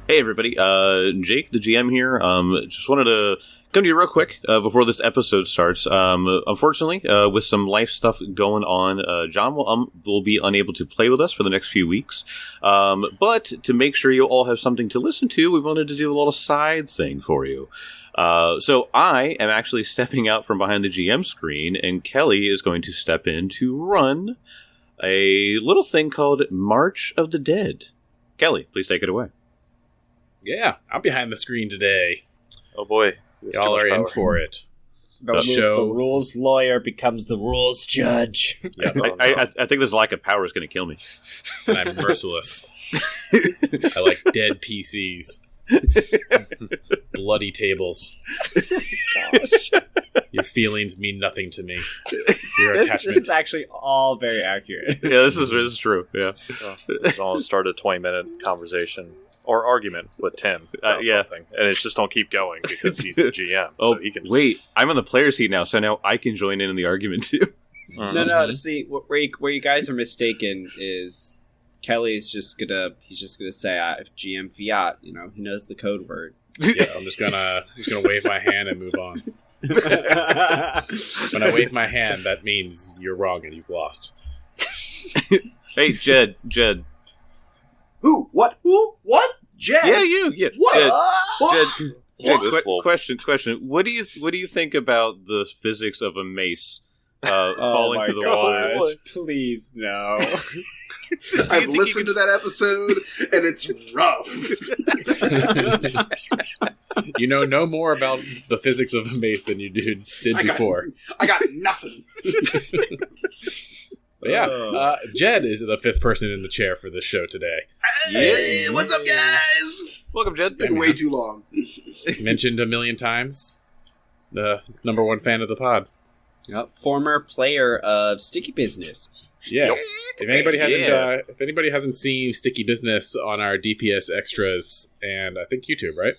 Hey everybody, Jake, the GM here. Just wanted to come to you real quick before this episode starts. Unfortunately, with some life stuff going on, John will be unable to play with us for the next few weeks. But to make sure you all have something to listen to, we wanted to do a little side thing for you. So I am actually stepping out from behind the GM screen, and Kelly is going to step in to run a little thing called March of the Dead. Kelly, please take it away. Yeah, I'm behind the screen today. Oh boy. Y'all are in for it. The rules lawyer becomes the rules judge. Yeah, I think this lack of power is going to kill me. And I'm merciless. I like dead PCs. Bloody tables. Gosh. Your feelings mean nothing to me. This is actually all very accurate. Yeah, this is true. Yeah. This all started a 20-minute conversation or argument with Tim about something. And it's just don't keep going because he's the GM. Oh, so he can wait. I'm on the player seat now, so now I can join in the argument too. Mm-hmm. No. See, where you guys are mistaken is Kelly's just gonna say GM fiat. You know, he knows the code word. Yeah, I'm just gonna wave my hand and move on. When I wave my hand, that means you're wrong and you've lost. Hey, Jed. Who? What? Who? What? Jed? Yeah, you. Yeah. What? Jed, question. What do you think about the physics of a mace falling to the water? Please, no. I've listened to that episode, and it's rough. You know no more about the physics of a mace than you did before. I got nothing. But yeah, Jed is the fifth person in the chair for this show today. Hey, what's up, guys? Welcome, Jed. It's been way too long. Mentioned a million times. The number one fan of the pod. Yep. Former player of Sticky Business. Yeah. If anybody hasn't seen Sticky Business on our DPS extras, and I think YouTube, right?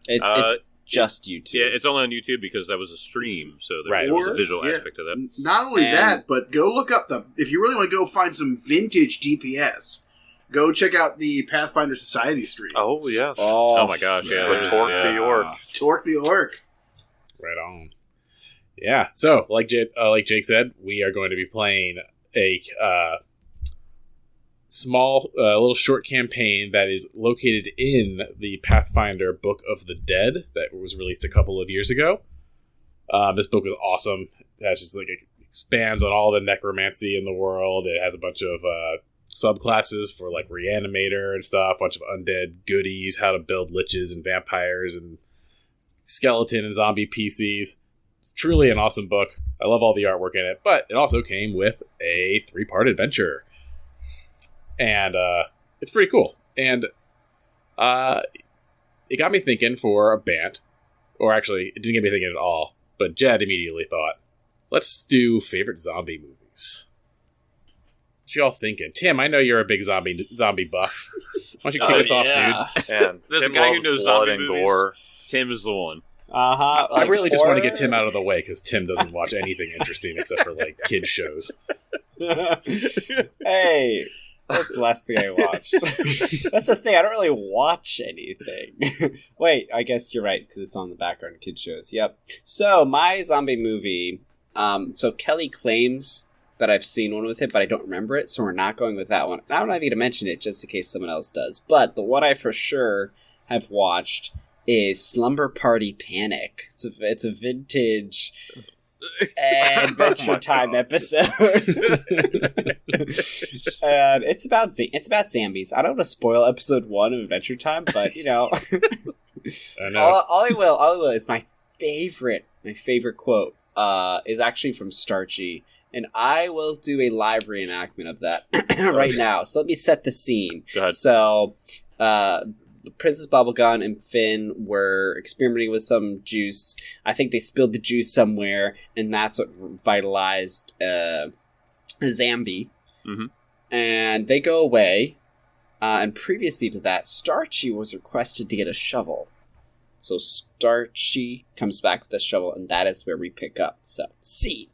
It's just YouTube. Yeah, it's only on YouTube because that was a stream, so there was a visual aspect to that. Not only that, but go look up if you really want to go find some vintage DPS, go check out the Pathfinder Society streams. Oh, yes. Oh my gosh, yeah. With Torque the Orc. Torque the Orc. Right on. Yeah, so, like Jake said, we are going to be playing a small, little short campaign that is located in the Pathfinder Book of the Dead that was released a couple of years ago. This book is awesome. It has just it expands on all the necromancy in the world. It has a bunch of subclasses for Reanimator and stuff, a bunch of undead goodies, how to build liches and vampires and skeleton and zombie PCs. It's truly an awesome book. I love all the artwork in it, but it also came with a 3-part adventure. And it's pretty cool. And it got me thinking for a band. Or actually, it didn't get me thinking at all. But Jed immediately thought, let's do favorite zombie movies. What y'all thinking? Tim, I know you're a big zombie buff. Why don't you kick us off, dude? And There's Tim a guy who loves knows blood zombie and movies. gore. Tim is the one. I really just want to get Tim out of the way because Tim doesn't watch anything interesting except for kids shows. Hey, that's the last thing I watched. That's the thing. I don't really watch anything. Wait, I guess you're right because it's on the background of kids shows. Yep. So my zombie movie. So Kelly claims that I've seen one with it, but I don't remember it, so we're not going with that one. I don't even mention it just in case someone else does. But the one I for sure have watched is Slumber Party Panic. It's a vintage Adventure Time episode. And it's about zombies. I don't want to spoil episode 1 of Adventure Time, but I know. all I will is my favorite quote is actually from Starchy, and I will do a live reenactment of that right now. So let me set the scene. Go ahead. So Princess Bubblegum and Finn were experimenting with some juice. I think they spilled the juice somewhere, and that's what vitalized Zambi. Mm-hmm. And they go away. And previously to that, Starchy was requested to get a shovel. So Starchy comes back with a shovel, and that is where we pick up. So, see.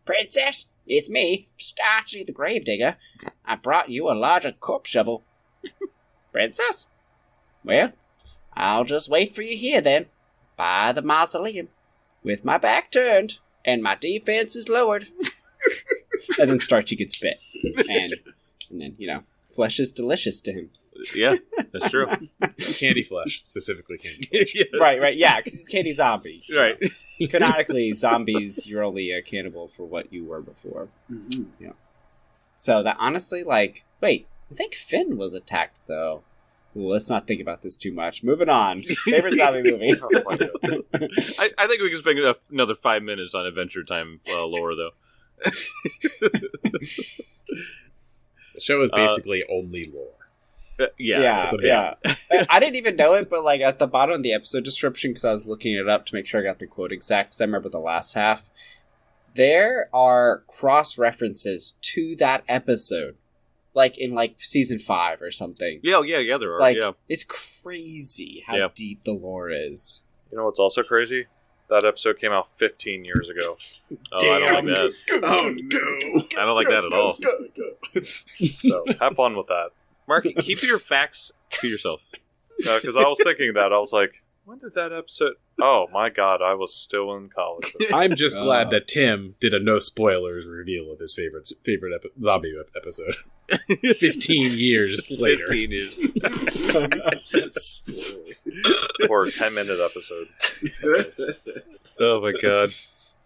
Princess, it's me, Starchy the Gravedigger. I brought you a larger corpse shovel. Princess? Well, I'll just wait for you here then, by the mausoleum, with my back turned and my defenses lowered. And then Starchy gets bit. And then, flesh is delicious to him. Yeah, that's true. Candy flesh, specifically candy. Yeah. Right, yeah, because he's Candy Zombie. Right. Canonically, zombies, you're only a cannibal for what you were before. Mhm. Yeah. So that honestly, wait, I think Finn was attacked, though. Well, let's not think about this too much. Moving on. Favorite zombie movie? I think we can spend another 5 minutes on Adventure Time lore, though. The show is basically only lore. Yeah. It's amazing. I didn't even know it, but at the bottom of the episode description, because I was looking it up to make sure I got the quote exact, because I remember the last half, there are cross-references to that episode. In season 5 or something. Yeah, there are. Yeah. It's crazy how deep the lore is. You know what's also crazy? That episode came out 15 years ago. Oh, I don't like that. Oh no! I don't like that at all. So have fun with that. Mark, keep your facts to yourself. Because I was thinking that. I was like, when did that episode... Oh, my God. I was still in college. I'm just glad that Tim did a no spoilers reveal of his favorite zombie episode. 15 years later. 15 years. Or a 10-minute episode. Oh my god.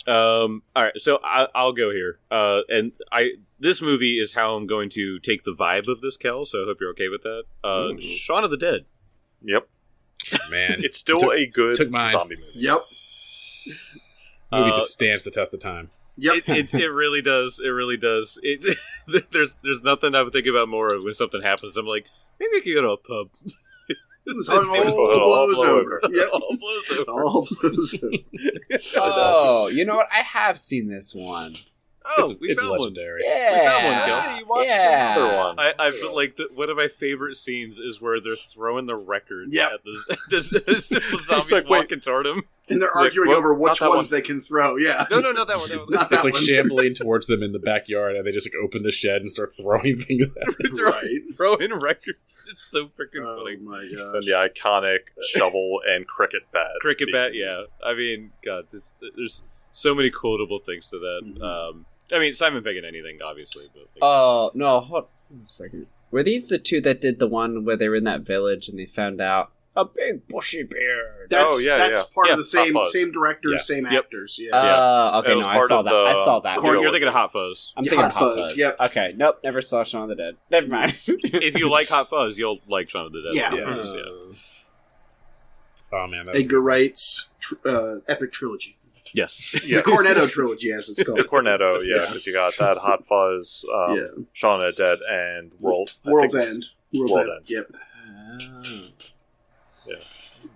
All right, so I'll go here. And this movie is how I'm going to take the vibe of this, Kel. So I hope you're okay with that. Shaun of the Dead. Yep. Man, It's still a good mine. zombie movie. Yep. movie just stands the test of time. Yep. It really does. It really does. There's nothing I would think about more of when something happens. I'm like, maybe I could go to a pub. All blows over. Yep. All blows over. All blows over. Oh, you know what? I have seen this one. Oh, we It's found one. legendary. Yeah. We found one, Kel. Yeah, you watched Yeah. another one. I feel like one of my favorite scenes is where they're throwing the records Yep. at the zombies like, wait. walking toward him. And they're Like, arguing well, over which not that ones they can throw. Yeah. No, not that one. That one. Not that It's like one. shambling towards them in the backyard, and they just open the shed and start throwing things at them. Right. Throwing records. It's so freaking Oh funny. my And gosh. the iconic shovel and cricket bat. Cricket theme. bat, yeah. I mean, God, there's so many quotable things to that. Mhm. I mean, Simon Pegg and anything, obviously. But Oh, no, hold on a second. Were these the two that did the one where they were in that village and they found out a big bushy beard? That's yeah, that's yeah. part Yeah, of the same Hot Fuzz. same directors, Yeah. same Yep. actors. Okay, Yeah. It no, was I part saw of that. the- I saw that. Corn, Yeah. you're thinking of Hot Fuzz. I'm thinking Hot of Hot Fuzz, Fuzz. yep. Okay, nope, never saw Shaun of the Dead. Never mind. If you like Hot Fuzz, you'll like Shaun of the Dead. Yeah. Yeah. Oh man, that's Edgar Wright's epic trilogy. Yes. The Cornetto trilogy, as it's called. The Cornetto, yeah, Yeah. because you got that Hot Fuzz, Yeah. Shaun of the Dead, and World's World's End. World's World End. End. Yep. Yeah.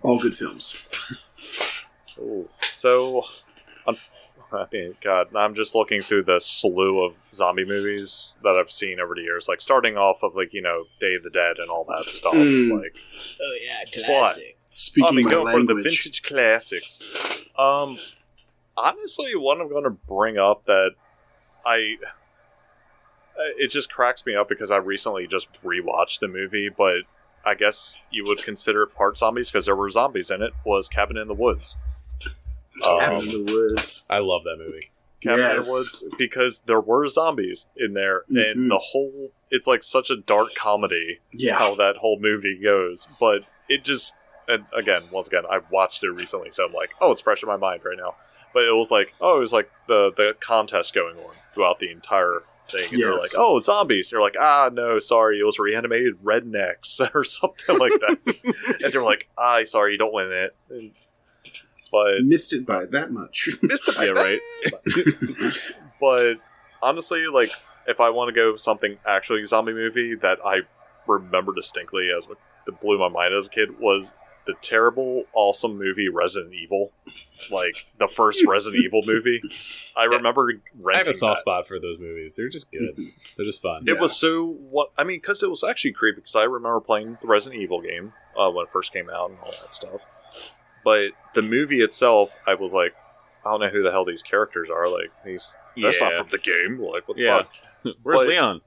All good films. Ooh. So, I mean, God, I'm just looking through the slew of zombie movies that I've seen over the years, like starting off of Day of the Dead and all that stuff. Mm. Like, Oh yeah, classic. Speaking my going for the language. vintage classics. Honestly, one I'm going to bring up that it just cracks me up because I recently just rewatched the movie, but I guess you would consider it part zombies because there were zombies in it, was Cabin in the Woods. Cabin in the Woods. I love that movie. Cabin in the Yes. Woods, because there were zombies in there, Mhm. and it's like such a dark comedy Yeah. how that whole movie goes, but it just, and once again, I watched it recently, so I'm like, oh, it's fresh in my mind right now. But it was like, the contest going on throughout the entire thing, and they're like, Yes. oh, zombies. And you're like, no, sorry, it was reanimated rednecks or something like that. And they're like, sorry, you don't win it. But Missed it by that much. Yeah, right. But honestly, like, if I want to go something actually zombie movie that I remember distinctly that blew my mind as a kid was the terrible, awesome movie Resident Evil. Like, the first Resident Evil movie. I remember renting I have a soft that. spot for those movies. They're just good. They're just fun. It was because it was actually creepy, because I remember playing the Resident Evil game when it first came out and all that stuff. But the movie itself, I was like, I don't know who the hell these characters are. Like, that's not Yeah. from the game. Like, what the Yeah. fuck? Where's But- Leon?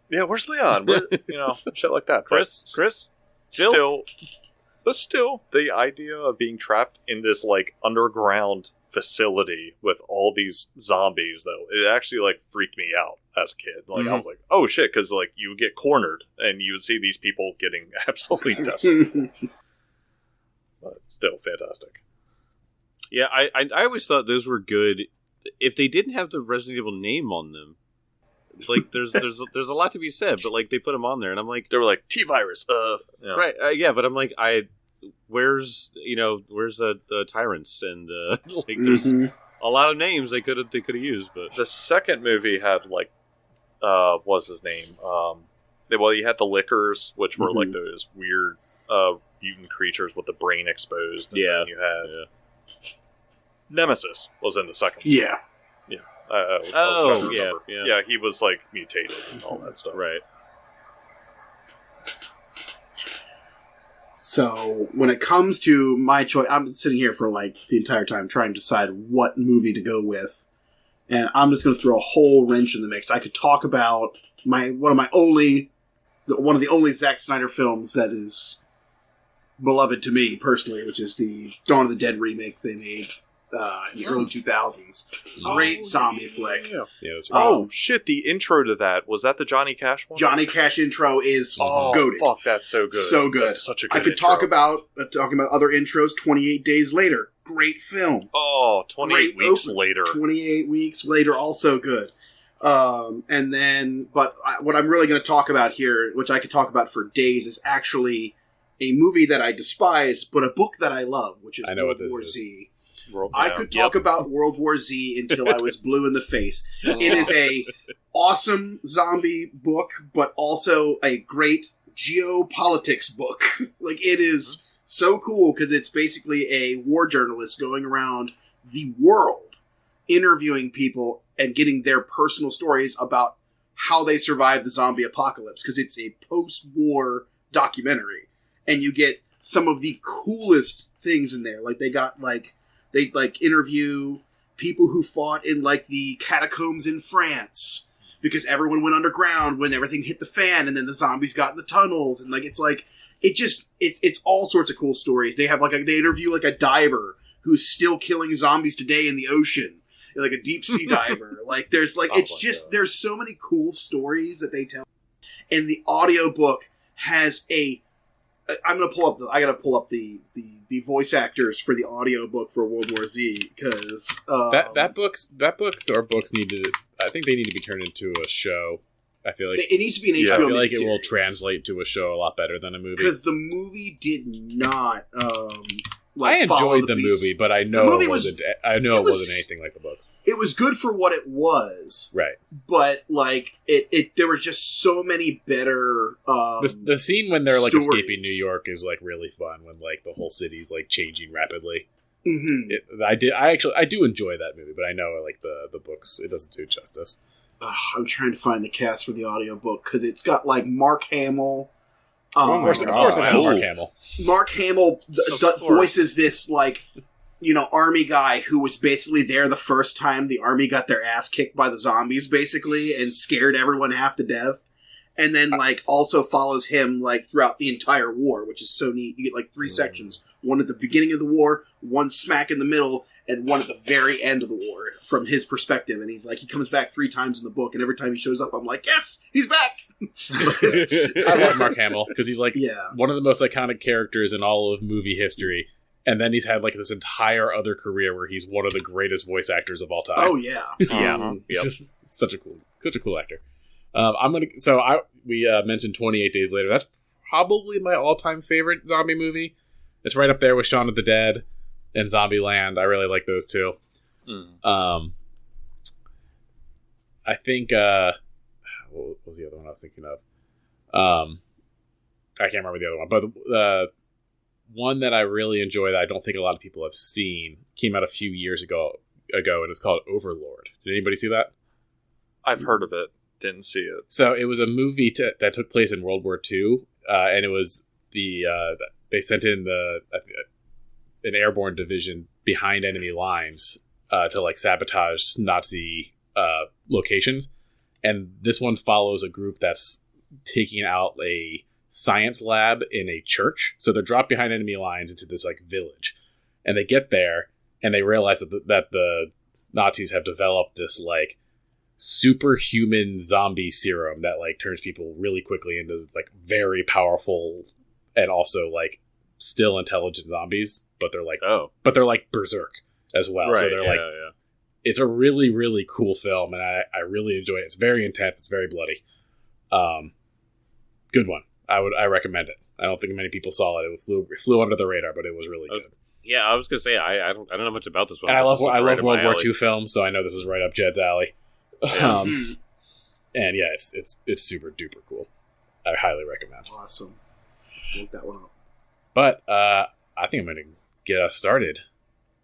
Yeah, where's Leon? Shit like that. But Chris? Jill? still, But still, the idea of being trapped in this, like, underground facility with all these zombies, though, it actually, like, freaked me out as a kid. Like, I was like, oh shit, because, like, you would get cornered, and you would see these people getting absolutely decimated. But still, fantastic. Yeah, I always thought those were good. If they didn't have the Resident Evil name on them, like, there's a lot to be said, but, like, they put them on there, and I'm like... They were like, T-Virus, yeah. Right, yeah, but I'm like, where's the Tyrants, and, like, there's a lot of names they could have used, but... The second movie had, like, what was his name? Well, you had the Lickers, which were, like, those weird, mutant creatures with the brain exposed. And yeah. then you had... Nemesis was in the second one. Yeah. Yeah. Yeah, he was, like, mutated and all that stuff. Right. So, when it comes to my choice, I'm sitting here for, like, the entire time trying to decide what movie to go with. And I'm just going to throw a whole wrench in the mix. I could talk about one of the only Zack Snyder films that is beloved to me, personally, which is the Dawn of the Dead remakes they made in the early 2000s. Great zombie flick. Yeah, that's Oh, shit, the intro to that, was that the Johnny Cash one? Johnny Cash intro is Oh, goated. fuck, that's so good. So good. That's such a good I could intro. talk about other intros. 28 Days Later, great film. Oh, 28 Great weeks open. later. 28 weeks later, also good. And then, what I'm really going to talk about here, which I could talk about for days, is actually a movie that I despise, but a book that I love, which is I know World what this War is. Z. World I Down. could talk about World War Z until I was blue in the face. It is a awesome zombie book, but also a great geopolitics book. Like, it is so cool because it's basically a war journalist going around the world interviewing people and getting their personal stories about how they survived the zombie apocalypse, because it's a post-war documentary. And you get some of the coolest things in there. Like, they interview people who fought in, like, the catacombs in France, because everyone went underground when everything hit the fan, and then the zombies got in the tunnels, and, like, it's all sorts of cool stories. They have, like, they interview, like, a diver who's still killing zombies today in the ocean, like a deep sea diver. Like, there's, like, there's so many cool stories that they tell. And the audiobook has I gotta pull up the voice actors for the audiobook for World War Z, because that book or books I think they need to be turned into a show. I feel like it needs to be an HBO. I feel like it will miniseries. translate to a show a lot better than a movie. Because the movie did not. I follow enjoyed the beats. movie, but I know movie it wasn't. I know it wasn't anything like the books. It was good for what it was, Right. but like there was just so many better. The scene when they're like stories. escaping New York is like really fun. When like the whole city's like changing rapidly. Mhm. I do enjoy that movie, but I know like the books, it doesn't do it justice. I'm trying to find the cast for the audiobook because it's got like Mark Hamill. Of course, it has Mark Hamill. Mark Hamill voices this, like, army guy who was basically there the first time the army got their ass kicked by the zombies, basically, and scared everyone half to death. And then, like, also follows him, like, throughout the entire war, which is so neat. You get, like, 3 sections. One at the beginning of the war, one smack in the middle, and one at the very end of the war from his perspective. And he's like, he comes back 3 times in the book, and every time he shows up, I'm like, yes, he's back! I love Mark Hamill, because he's, like, Yeah. one of the most iconic characters in all of movie history. And then he's had, like, this entire other career where he's one of the greatest voice actors of all time. Oh, yeah. Yeah. He's just such a cool actor. We mentioned 28 Days Later. That's probably my all-time favorite zombie movie. It's right up there with Shaun of the Dead and Zombieland. I really like those two. I think what was the other one I was thinking of? I can't remember the other one, but the one that I really enjoy that I don't think a lot of people have seen came out a few years ago, and it's called Overlord. Did anybody see that? I've heard of it. Didn't see it. So it was a movie that took place in World War II, and it was they sent in an airborne division behind enemy lines to like sabotage Nazi locations, and this one follows a group that's taking out a science lab in a church. So they're dropped behind enemy lines into this like village, and they get there and they realize that the Nazis have developed this like superhuman zombie serum that like turns people really quickly into like very powerful and also like still intelligent zombies, but they're like berserk as well. Right, So they're it's a really, really cool film, and I really enjoy it. It's very intense. It's very bloody. Good one. I recommend it. I don't think many people saw it. It flew under the radar, but it was really good. Yeah, I was gonna say I don't know much about this one. And I love Right World in my War alley. II films, so I know this is right up Jed's alley. Yeah. And yeah, it's super duper cool. I highly recommend. Awesome. Look that one up. But I think I'm going to get us started.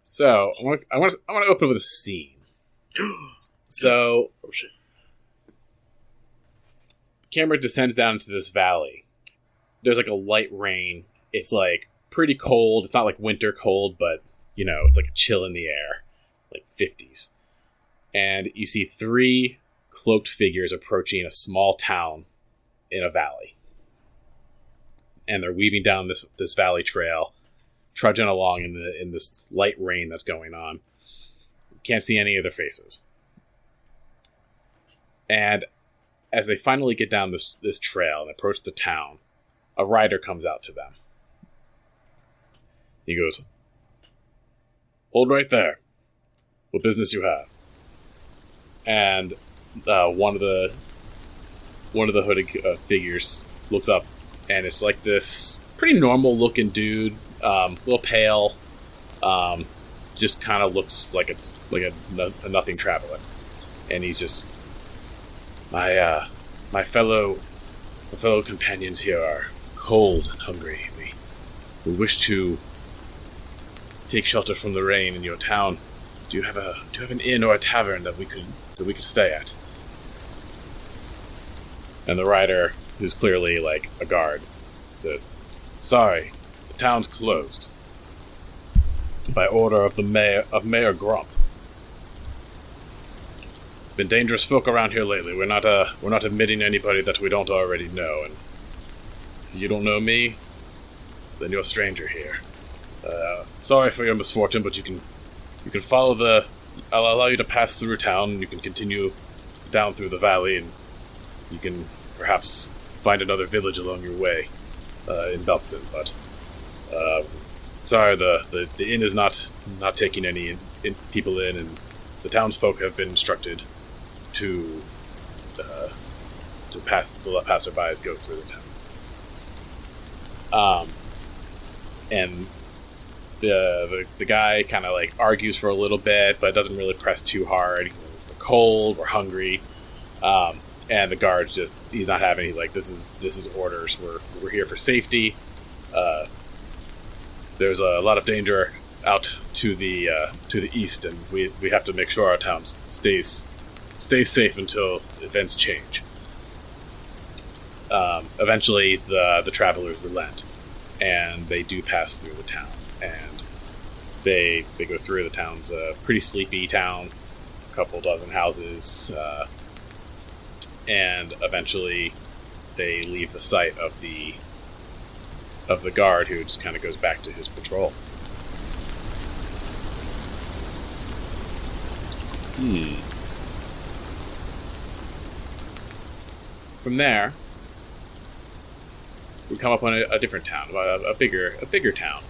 So I want to open with a scene. So, Oh shit. camera descends down into this valley. There's like a light rain. It's like pretty cold. It's not like winter cold, but you know, it's like a chill in the air, like 50s. And you see 3 cloaked figures approaching a small town in a valley. And they're weaving down this valley trail, trudging along in this light rain that's going on. Can't see any of their faces. And as they finally get down this trail and approach the town, a rider comes out to them. He goes, "Hold right there. What business you have?" And one of the hooded figures looks up, and it's like this pretty normal looking dude, a little pale, just kind of looks like a nothing traveler, and he's just my fellow companions here are cold and hungry. We wish to take shelter from the rain in your town. Do you have an inn or a tavern that we could stay at?" And the rider, who's clearly like a guard, says, "Sorry, the town's closed by order of Mayor Grump. Been dangerous folk around here lately. We're not admitting anybody that we don't already know, and if you don't know me, then you're a stranger here. Sorry for your misfortune, but you can follow I'll allow you to pass through town, and you can continue down through the valley, and you can perhaps find another village along your way in Belkson. But sorry, the inn is not taking any people in, and the townsfolk have been instructed to let passerbys go through the town." And the guy kind of like argues for a little bit, but doesn't really press too hard. We're cold, we're hungry, and the guard he's not having. He's like, "This is orders. We're here for safety. There's a lot of danger out to the east, and we have to make sure our town stays safe until events change." Eventually, the travelers relent, and they do pass through the town, and they go through the town's a pretty sleepy town, a couple dozen houses, and eventually they leave the sight of the guard, who just kind of goes back to his patrol. From there, we come up on a different town, a bigger town.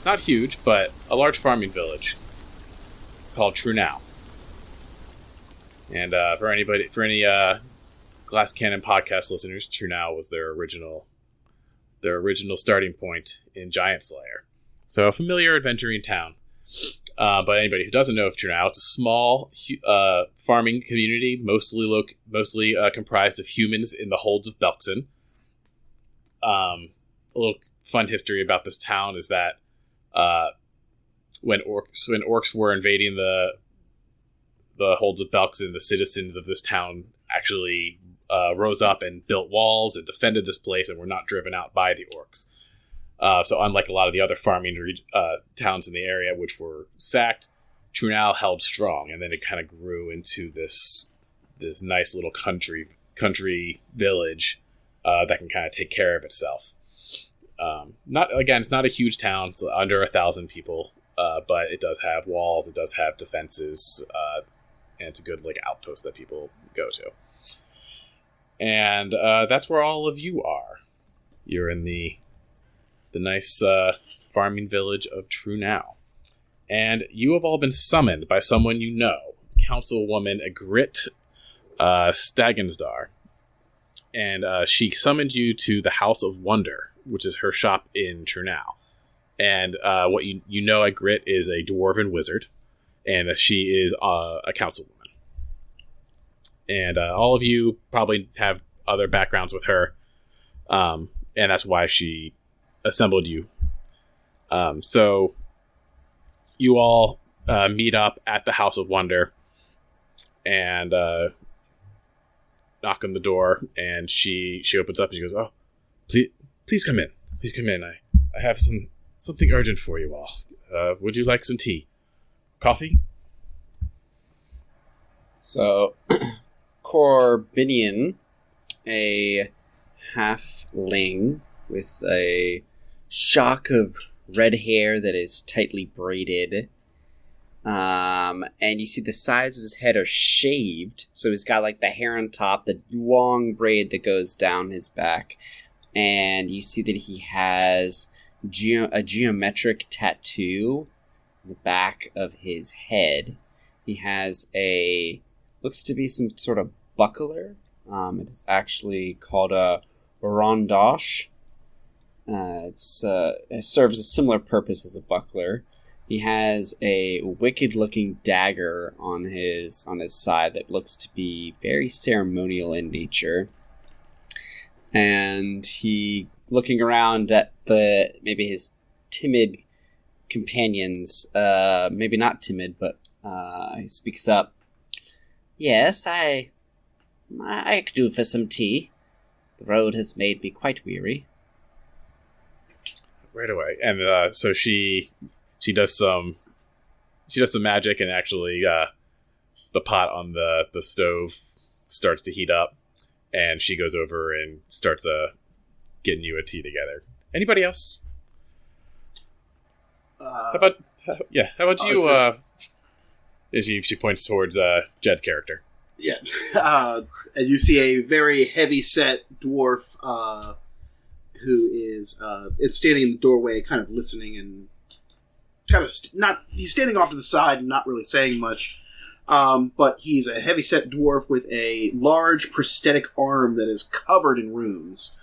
Not huge, but a large farming village called Trunau. And for any Glass Cannon podcast listeners, Trunau was their original starting point in Giant Slayer. So a familiar adventuring town. But anybody who doesn't know of Trunau, it's a small farming community, mostly comprised of humans in the holds of Belkson. A little fun history about this town is that when orcs were invading the holds of Belkson, the citizens of this town actually rose up and built walls and defended this place and were not driven out by the orcs. So unlike a lot of the other farming towns in the area, which were sacked, Trunau held strong, and then it kind of grew into this nice little country village that can kind of take care of itself. It's not a huge town. It's under 1,000 people, but it does have walls. It does have defenses, and it's a good outpost that people go to. And that's where all of you are. You're in the nice farming village of True Now. And you have all been summoned by someone you know, Councilwoman Grit Stagensdar. And she summoned you to the House of Wonder, which is her shop in True Now. And what you know Grit is a dwarven wizard, and she is a councilwoman. And all of you probably have other backgrounds with her, and that's why she assembled you. So you all meet up at the House of Wonder and knock on the door, and she opens up and she goes, "Oh, please come in. Please come in. I have something urgent for you all. Would you like some tea? Coffee?" So, Corbinian, a halfling with a shock of red hair that is tightly braided, and you see the sides of his head are shaved, so he's got the hair on top, the long braid that goes down his back, and you see that he has a geometric tattoo on the back of his head. He has looks to be some sort of buckler. It is actually called a rondosh. It serves a similar purpose as a buckler. He has a wicked-looking dagger on his side that looks to be very ceremonial in nature. And he, looking around at maybe his timid companions, maybe not timid, but he speaks up. "Yes, I could do for some tea. The road has made me quite weary." Right away. And so she does some magic, and actually the pot on the stove starts to heat up, and she goes over and starts getting you a tea together. Anybody else? How about you? She points towards Jed's character. Yeah, and you see a very heavy-set dwarf who is standing in the doorway, kind of listening and kind of he's standing off to the side and not really saying much. But he's a heavy-set dwarf with a large prosthetic arm that is covered in runes.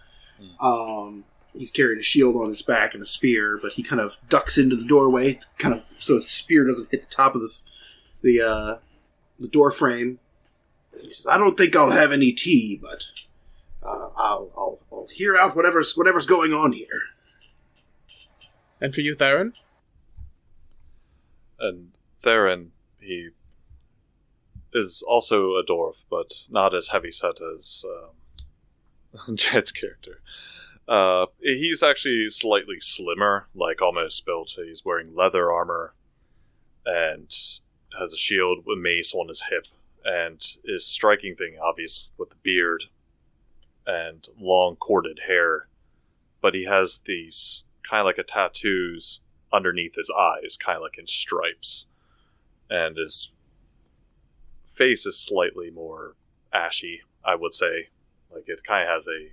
He's carrying a shield on his back and a spear, but he kind of ducks into the doorway, kind of so his spear doesn't hit the top of the door frame. He says, "I don't think I'll have any tea, but I'll hear out whatever's going on here." And for you, Theron? And Theron, he is also a dwarf, but not as heavy-set as Jed's character. He's actually slightly slimmer, almost built. He's wearing leather armor and has a shield with mace on his hip, and his striking thing, obvious, with the beard and long corded hair. But he has these kind of tattoos underneath his eyes, kind of in stripes. And his face is slightly more ashy, I would say. It kind of has a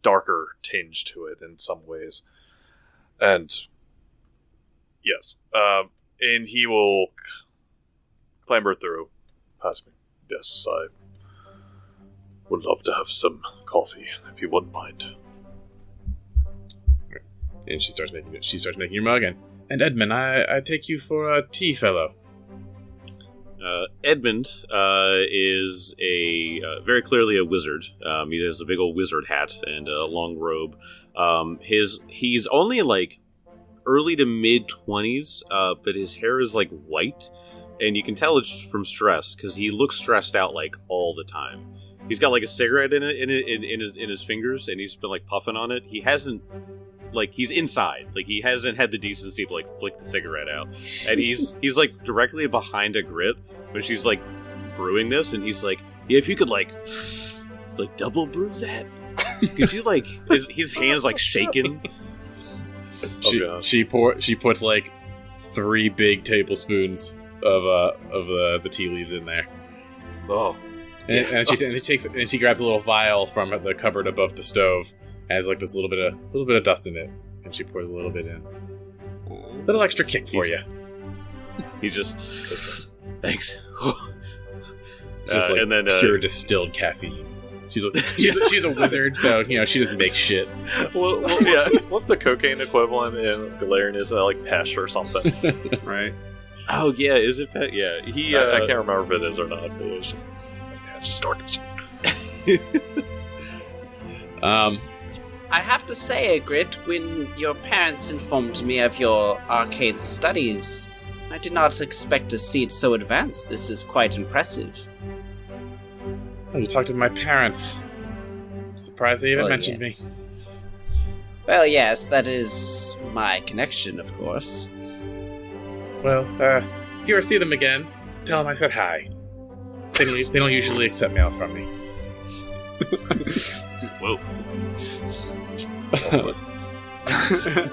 darker tinge to it in some ways. And yes, and he will clamber through past me. "Yes, I would love to have some coffee, if you wouldn't mind." And she starts making your mug. And Edmund, I take you for a tea fellow. Edmund is very clearly a wizard. He has a big old wizard hat and a long robe. He's only early to mid 20s, but his hair is white, and you can tell it's from stress because he looks stressed out all the time. He's got a cigarette in his fingers, and he's been puffing on it. He hasn't he's inside. He hasn't had the decency to flick the cigarette out, and he's directly behind a Grit when she's brewing this, and he's yeah, if you could double brew that, Could you his hands shaking? She puts 3 big tablespoons of the tea leaves in there. Oh. And she grabs a little vial from the cupboard above the stove, has this little bit of dust in it, and she pours a little bit in. A little extra kick for you. He's just thanks. It's just and then pure distilled caffeine. She's a wizard, so she doesn't make shit. Well, yeah. What's the cocaine equivalent in Galarian? Is that pesh or something? Right? Oh yeah, is it pesh? Yeah, I can't remember if it is or not. But it's just snort the shit. I have to say, Grit, when your parents informed me of your arcane studies, I did not expect to see it so advanced. This is quite impressive. Oh, you talked to my parents. I'm surprised they even mentioned me. Well, yes, that is my connection, of course. Well, if you ever see them again, tell them I said hi. They don't usually accept mail from me. Whoa.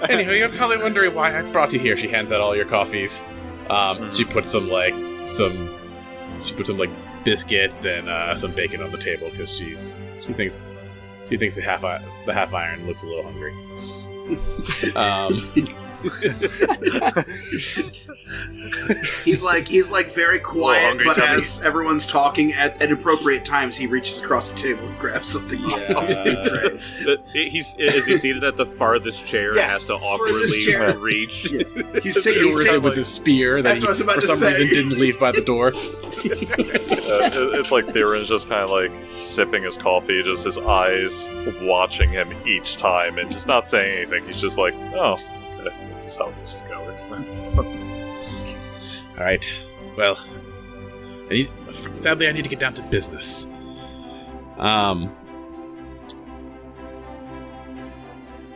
Anyway, you're probably wondering why I brought you here. She hands out all your coffees. She puts some biscuits and some bacon on the table because she thinks the half iron looks a little hungry. He's very quiet, hungry, but Tubby. as everyone's talking at appropriate times, he reaches across the table and grabs something off the tray. Is he seated at the farthest chair and has to awkwardly reach? Yeah. He's Skewers taking it with his spear that That's he, what I was about for to some say. reason, didn't leave by the door. It's like Theron's just kind of sipping his coffee, just his eyes watching him each time, and just not saying anything. He's just like, oh, this is how this is going. All right. Well, sadly, I need to get down to business.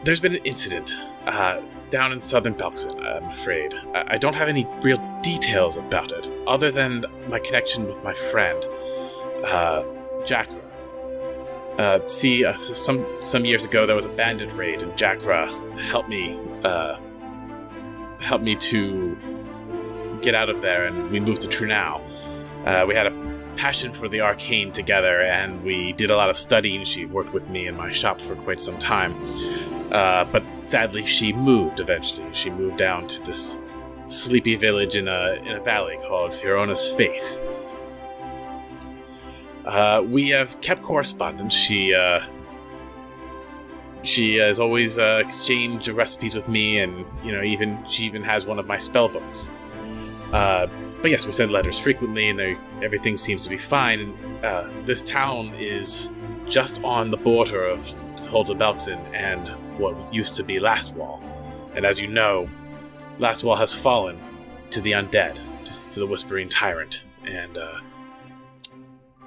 There's been an incident down in southern Belkson, I'm afraid. I don't have any real details about it, other than my connection with my friend, Jakra. Some years ago, there was a bandit raid, and Jakra helped me to get out of there, and we moved to Trunau. We had a passion for the arcane together, and we did a lot of studying. She worked with me in my shop for quite some time. But sadly, she moved eventually. She moved down to this sleepy village in a valley called Fiona's Faith. We have kept correspondence. She has always exchanged recipes with me, and she even has one of my spell books. But yes, we send letters frequently, and everything seems to be fine. And this town is just on the border of Holds of Belkson and what used to be Lastwall. And as you know, Lastwall has fallen to the undead, to the Whispering Tyrant. And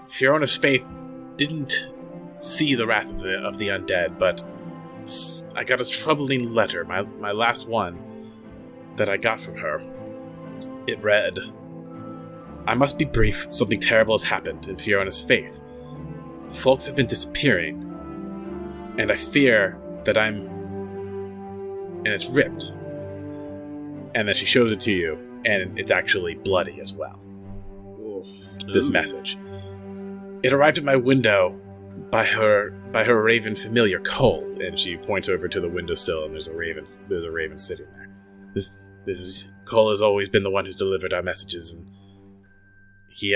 Fiona's Faith didn't see the wrath of the undead, but I got a troubling letter, my last one, that I got from her. It read, "I must be brief. Something terrible has happened in Fiona's Faith. Folks have been disappearing, and I fear that and it's ripped." And then she shows it to you, and it's actually bloody as well. This message. It arrived at my window by her raven familiar, Cole, and she points over to the windowsill, and there's a raven sitting there. This is Cole has always been the one who's delivered our messages, and he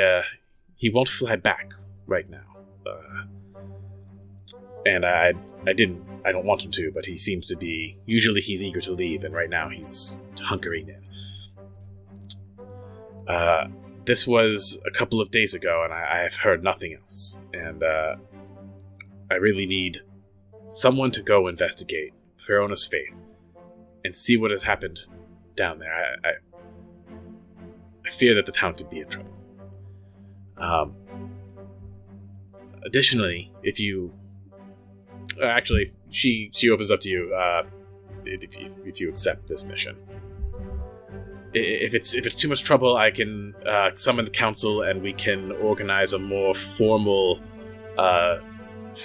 won't fly back right now. And I don't want him to, but he seems to be. Usually he's eager to leave, and right now he's hunkering in. This was a couple of days ago, and I have heard nothing else. And I really need someone to go investigate Fiona's Faith and see what has happened down there. I fear that the town could be in trouble. Additionally, if you... actually, she opens up to you if you accept this mission. If it's too much trouble, I can summon the council and we can organize a more formal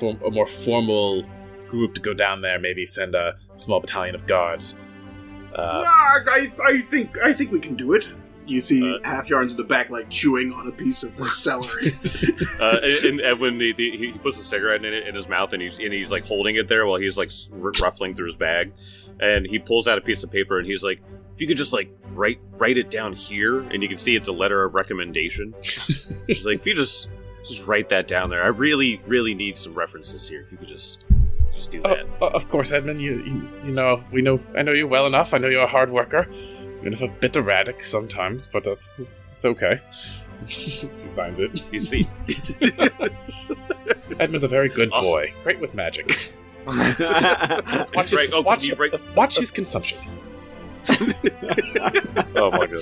a more formal group to go down there. Maybe send a small battalion of guards. I think we can do it. You see Half Yarns in the back, like, chewing on a piece of like, celery. And Edwin, he puts a cigarette in his mouth, and he's like holding it there while he's like ruffling through his bag, and he pulls out a piece of paper, and he's like, "If you could just like write it down here," and you can see it's a letter of recommendation. He's like, "If you just write that down there, I really need some references here. If you could just do that." Of course, Edmund. You know, I know you well enough. I know you're a hard worker. Even if a bit erratic sometimes, but it's okay. She signs it. You see, Edmund's a very good boy. Great with magic. Watch his consumption. Oh my god.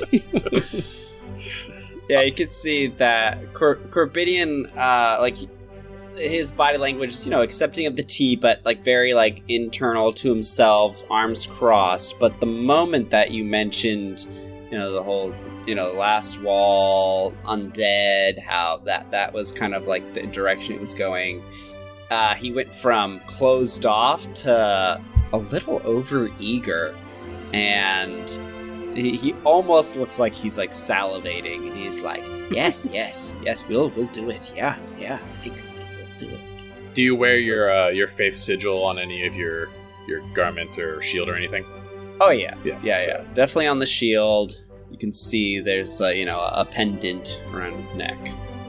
Yeah, you can see that Corbidian, like, his body language is, accepting of the tea, but, like, very, like, internal to himself, arms crossed. But the moment that you mentioned, the whole, last wall, undead, how that was kind of, like, the direction it was going, he went from closed off to a little over-eager. And he almost looks like he's, like, salivating. And he's like, yes, we'll do it. Yeah, I think do it. Do you wear your faith sigil on any of your garments or shield or anything? Oh yeah. Definitely on the shield. You can see there's a pendant around his neck.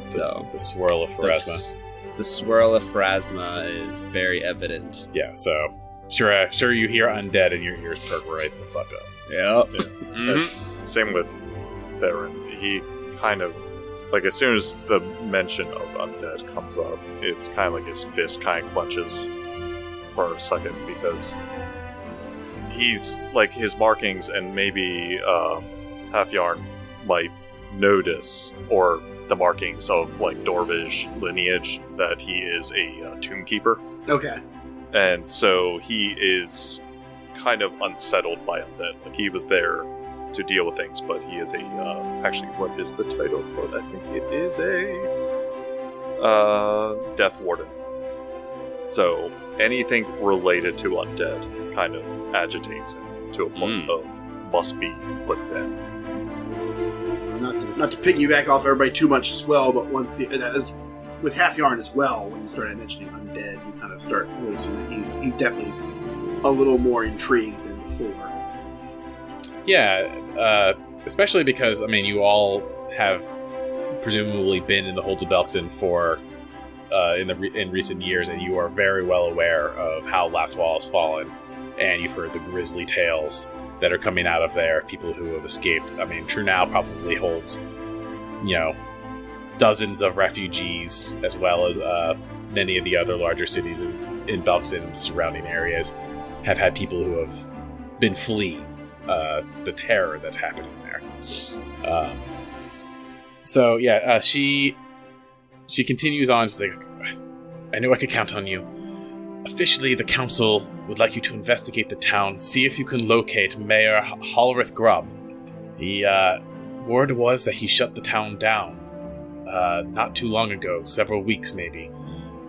So the swirl of Pharasma. The swirl of Pharasma is very evident. Yeah. So sure you hear undead and your ears perk right the fuck up. Yep. Mm-hmm. Same with Theron. He kind of, like, as soon as the mention of undead comes up, it's kind of like his fist kind of clenches for a second, because he's, like, his markings, and maybe Half Yarn might notice, or the markings of, like, Dorvish lineage, that he is a tomb keeper. Okay. And so he is kind of unsettled by undead. Like, he was there to deal with things, but he is actually, what is the title for it? I think it is a Death Warden. So anything related to undead kind of agitates him to a point of must be put down. Not to piggyback off everybody too much as well, but as with Half Yarn as well, when you started mentioning undead, you kind of start noticing that he's definitely a little more intrigued than before. Yeah, especially because, I mean, you all have presumably been in the Holds of Belkzen for in recent years, and you are very well aware of how Last Wall has fallen, and you've heard the grisly tales that are coming out of there of people who have escaped. I mean, True Now probably holds, dozens of refugees, as well as many of the other larger cities in Belkzen and the surrounding areas have had people who have been fleeing the terror that's happening there. She continues on. She's like, I knew I could count on you. Officially, the council would like you to investigate the town, see if you can locate Mayor Halrith Grubb. Word was that he shut the town down not too long ago, several weeks maybe,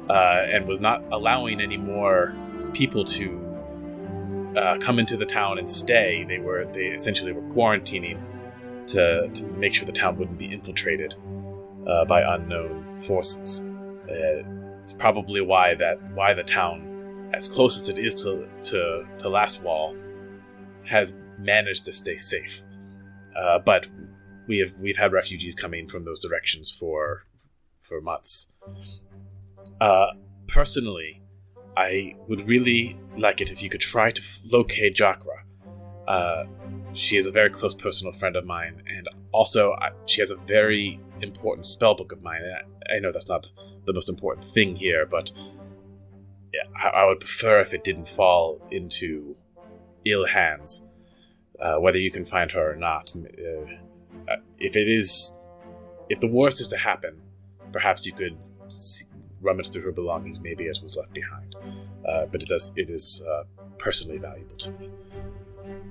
and was not allowing any more people to come into the town and stay. They essentially were quarantining to make sure the town wouldn't be infiltrated by unknown forces. It's probably why the town, as close as it is to Last Wall, has managed to stay safe. But we've had refugees coming from those directions for months. Personally, I would really like it if you could try to locate Jakra. She is a very close personal friend of mine, and also she has a very important spellbook of mine. And I know that's not the most important thing here, but yeah, I would prefer if it didn't fall into ill hands, whether you can find her or not. If the worst is to happen, perhaps you could rummage through her belongings, maybe as was left behind. But it is personally valuable to me.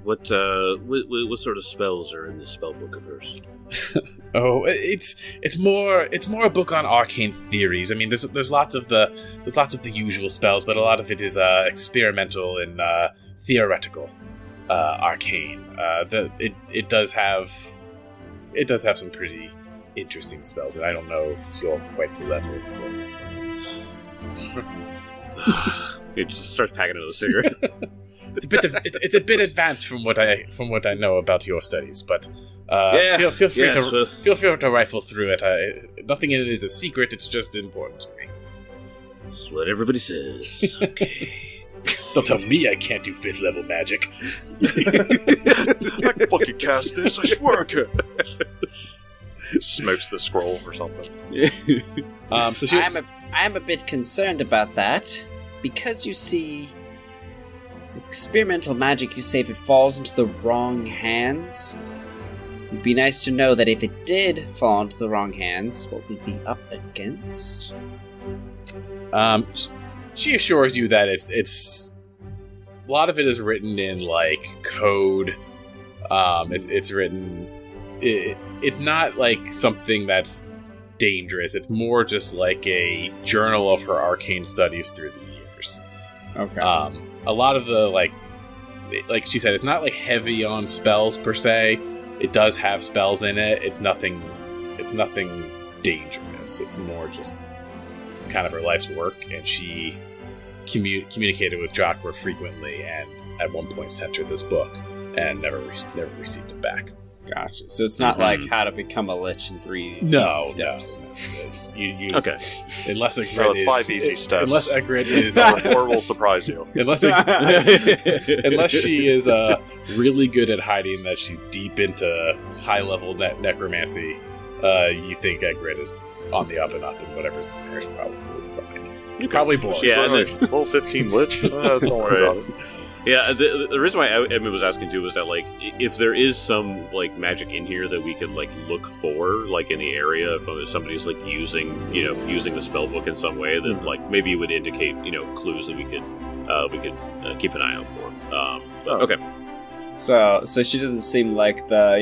what sort of spells are in this spell book of hers? Oh, it's more a book on arcane theories. I mean, there's lots of the usual spells, but a lot of it is experimental and theoretical, arcane. It does have some pretty interesting spells, and I don't know if you're quite the level for. It just starts packing another cigarette. It's a bit advanced from what I know about your studies, but feel free to rifle through it. Nothing in it is a secret. It's just important to me. That's what everybody says. Okay. Don't tell me I can't do 5th level magic. I can fucking cast this. I swear I can. Smokes the scroll or something. I'm a bit concerned about that because you see. Experimental magic, you say if it falls into the wrong hands. It'd be nice to know that if it did fall into the wrong hands, what we'd be up against. She assures you that it's a lot of it is written in like code. It's written. It's not like something that's dangerous. It's more just like a journal of her arcane studies through the years. Okay. A lot of the like she said, it's not like heavy on spells per se. It does have spells in it. It's nothing dangerous. It's more just kind of her life's work, and she communicated with Jacques frequently, and at one point sent her this book, and never received it back. Gotcha. So it's not like how to become a lich in 3 no, easy steps. No. You Okay. Unless a grid it's 5 easy steps. Unless a grid is Number 4 will surprise you. unless she is really good at hiding that she's deep into high level necromancy, you think a grid is on the up and up, and whatever's in there is probably fine. You probably blow. Yeah, and Level 15 lich. Don't worry about it. Yeah, the reason why Edmund was asking too was that like if there is some like magic in here that we could like look for like in the area, if somebody's like using the spell book in some way, that like maybe it would indicate clues that we could keep an eye out for. Okay. So she doesn't seem like the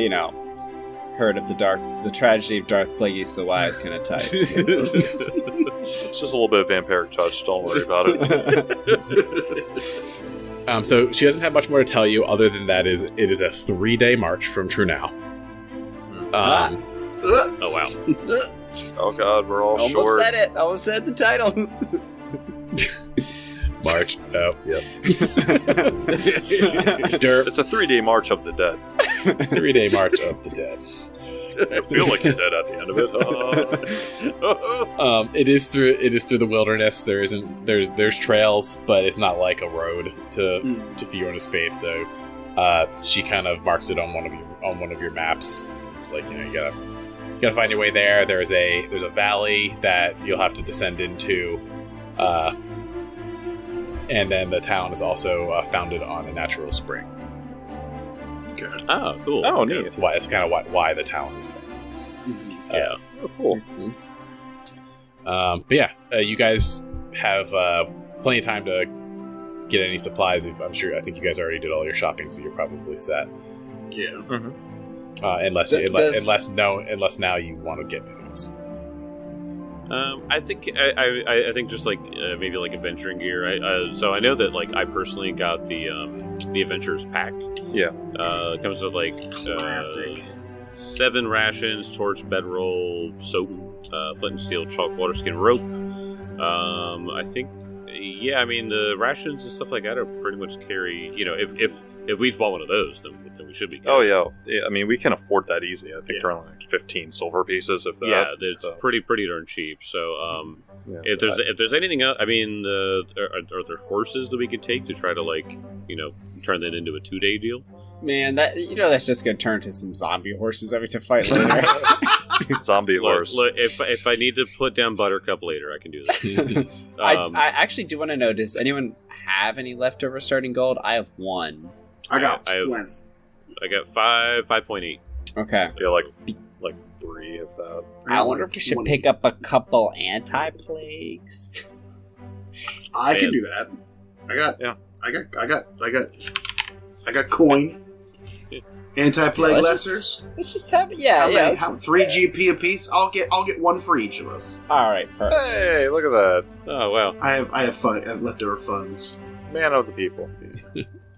heard of the tragedy of Darth Plagueis the Wise kind of type. It's just a little bit of vampiric touch. Don't worry about it. So she doesn't have much more to tell you other than that it is a 3-day march from Trunau. Oh wow. Oh god, we're all Almost short. said it. Almost said the title. March. Oh, yep. It's a 3-day march of the dead. 3-day march of the dead. I feel like you're dead at the end of it. It is through the wilderness. There's trails, but it's not like a road to Fiona's faith. So she kind of marks it on one of your maps. It's like you gotta find your way there. There's a valley that you'll have to descend into, and then the town is also founded on a natural spring. Oh, cool. Oh, neat. It's kind of why the town is there. Yeah. Oh, cool. Makes sense. But yeah, you guys have plenty of time to get any supplies. I think you guys already did all your shopping, so you're probably set. Yeah. Mm-hmm. Unless now you want to get anything else. I think just like maybe like adventuring gear. So I know that like I personally got the adventurers pack. Yeah. It comes with like Classic. 7 rations, torch, bedroll, soap, flint and steel, chalk, water skin, rope. I think. Yeah, I mean the rations and stuff like that are pretty much carry. If we bought one of those, then we should be good. Oh yeah. I mean we can afford that easy. I think they're only like 15 silver pieces. If that. Yeah, it's pretty darn cheap. So if there's anything else, I mean, are there horses that we could take to try to like turn that into a 2-day deal? Man, that's just gonna turn to some zombie horses that we have to fight later. Zombie horse. Look, if I need to put down Buttercup later, I can do that. I actually do want to know, does anyone have any leftover starting gold? I have 1. I got I have 5.8. Okay. Yeah, like 3 of that. I wonder if we should pick up a couple anti-plagues. I can do that. I got coin. Anti-plague let's lessers. Let's just have let's How just- 3 GP apiece. I'll get one for each of us. All right, perfect. Hey, look at that. Oh wow. I have fun. I have leftover funds. Man of the people.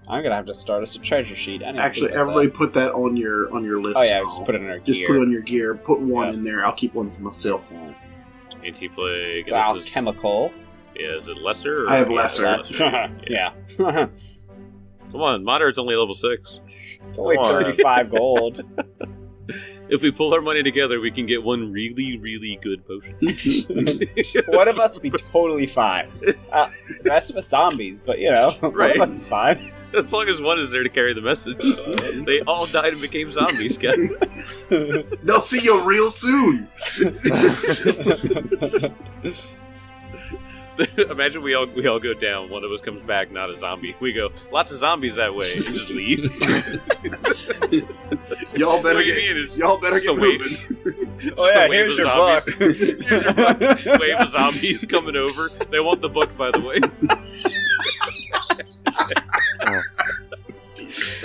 I'm gonna have to start us a treasure sheet. I didn't Actually, think about everybody that. put that on your list. Oh yeah, now. just put it in our Just gear. put it on your gear. Put one Yeah. in there. I'll keep one for myself. Excellent. Anti-plague. It's This is, alchemical. yeah, is it lesser? Or, I have yeah, lesser. Yeah. Come on, moderate's only level 6. It's only Come on. 35 gold. If we pull our money together, we can get one really, really good potion. One of us would be totally fine. The rest of us zombies, but one Right. of us is fine. As long as one is there to carry the message. They all died and became zombies, guys. They'll see you real soon. Imagine we all go down. One of us comes back, not a zombie. We go, lots of zombies that way, and just leave. Y'all better What you get. mean is- Y'all better get So wait. moving. Oh yeah, Wave here's of your zombies. book. Here's your book. Wave of zombies coming over. They want the book, by the way.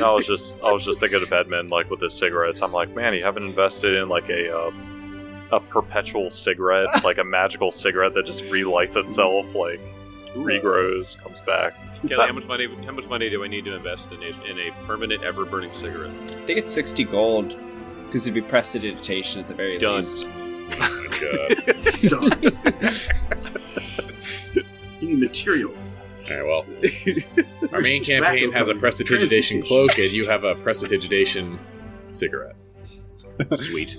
I was just thinking of Edmund, like with his cigarettes. I'm like, man, you haven't invested in like a perpetual cigarette, like a magical cigarette that just relights itself, like regrows, comes back. Kelly, how much money do I need to invest in a permanent, ever-burning cigarette? I think it's 60 gold because it'd be prestidigitation at the very Done. least. Oh my god. Done. You need materials. Alright, well. Our main Where's the tobacco campaign has a coming? prestidigitation cloak, and you have a prestidigitation cigarette. Sweet.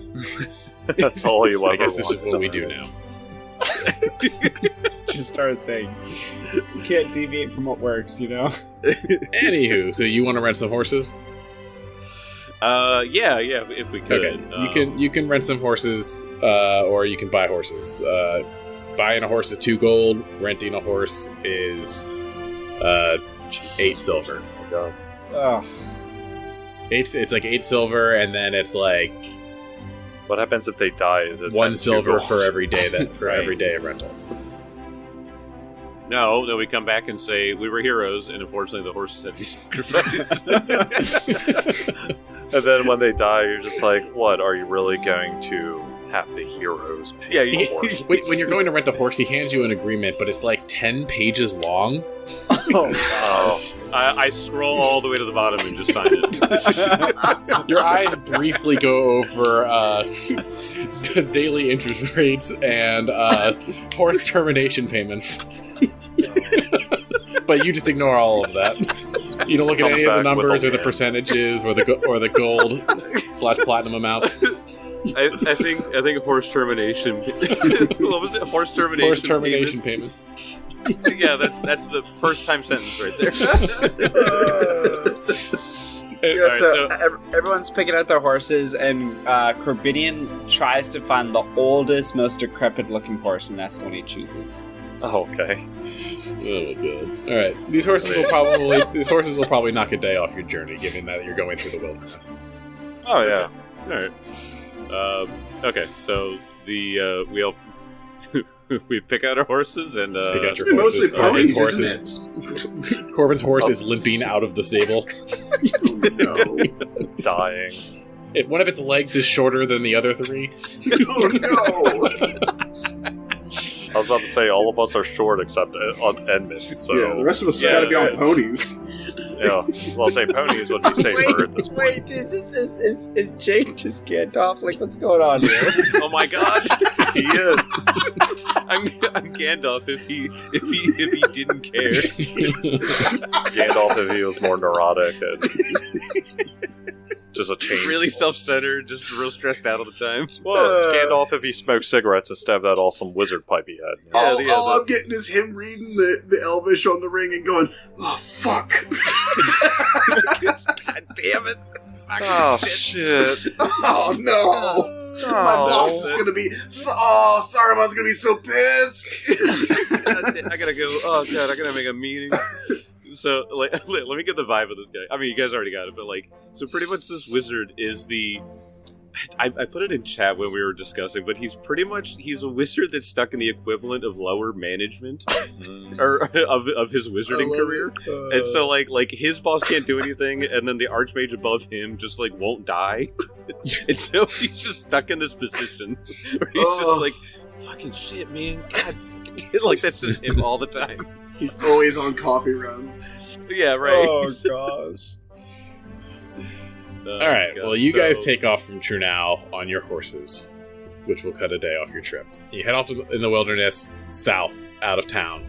That's all you ever I guess this is wanted. what we do now. It's just our thing. You can't deviate from what works, Anywho, so you want to rent some horses? Yeah, if we could. Okay, you can rent some horses, or you can buy horses. Buying a horse is 2 gold. Renting a horse is 8 silver. Oh, God. Oh, It's like 8 silver, and then it's like What happens if they die? Is it 1 then silver 2 for gold? every day Right. every day of rental. No, then we come back and say we were heroes, and unfortunately the horses had to be sacrificed. And then when they die, you're just like, what? Are you really going to have the heroes pay Yeah, for you- the horse? When you're going to rent a horse, he hands you an agreement, but it's like 10 pages long. Oh, I scroll all the way to the bottom and just sign it. Your eyes briefly go over daily interest rates and horse termination payments. But you just ignore all of that. You don't look at Comes any of the back with numbers a or the win. percentages or the gold / platinum amounts. I think horse termination. What was it? Horse termination. Horse termination payments. payment? Yeah, that's the first time sentence right there. Yeah, Alright, so everyone's picking out their horses, and Corbinian tries to find the oldest, most decrepit-looking horse, and that's the one he chooses. oh, okay. Oh god! All right, these horses will probably knock a day off your journey, given that you're going through the wilderness. Oh, yeah. All right. Okay, so the we all we pick out our horses and Pick out your Mostly horses. ponies, Corbin's horse is limping out of the stable. No. It's dying. One of its legs is shorter than the other 3. Oh no! I was about to say, all of us are short except on Edmund, so... Yeah, the rest of us Yeah, gotta be on right. ponies. Yeah. Well, say ponies would be safer at this point. is Jake just Gandalf? Like, what's going on here? oh my god, He is. I'm Gandalf if he didn't care. Gandalf if he was more neurotic and just a change. Really self-centered, just real stressed out all the time. Well, Gandalf if he smoked cigarettes instead of that awesome wizard pipe he had. All I'm getting is him reading the Elvish on the ring and going, "Oh fuck! God damn it! Oh, shit. Oh no! My boss is gonna be Saruman's gonna be so pissed." I gotta go. Oh god, I gotta make a meeting. So let me get the vibe of this guy. I mean, you guys already got it, but so pretty much this wizard is the I put it in chat when we were discussing, but he's a wizard that's stuck in the equivalent of lower management or of his wizarding career. And so like his boss can't do anything, and then the archmage above him just like won't die. And so he's just stuck in this position where he's just like, fucking shit, man. God fucking like that's just him all the time. He's always on coffee runs. Yeah, right. Oh gosh. All right. Well, you guys take off from Trunau on your horses, which will cut a day off your trip. You head off in the wilderness, south, out of town,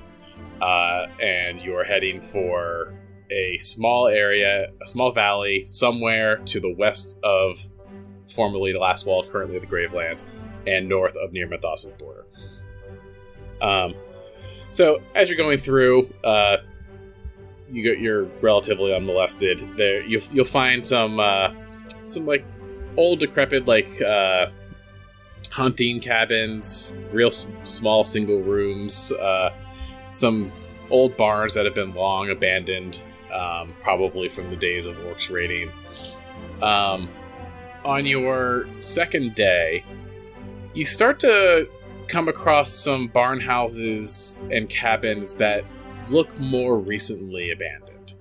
and you are heading for a small area, a small valley, somewhere to the west of formerly the Last Wall, currently the Gravelands, and north of near Mathas's border. So as you're going through, you're relatively unmolested. There, you'll find some like old decrepit hunting cabins, real small single rooms, some old barns that have been long abandoned, probably from the days of orcs raiding. On your second day, you start to come across some barn houses and cabins that look more recently abandoned.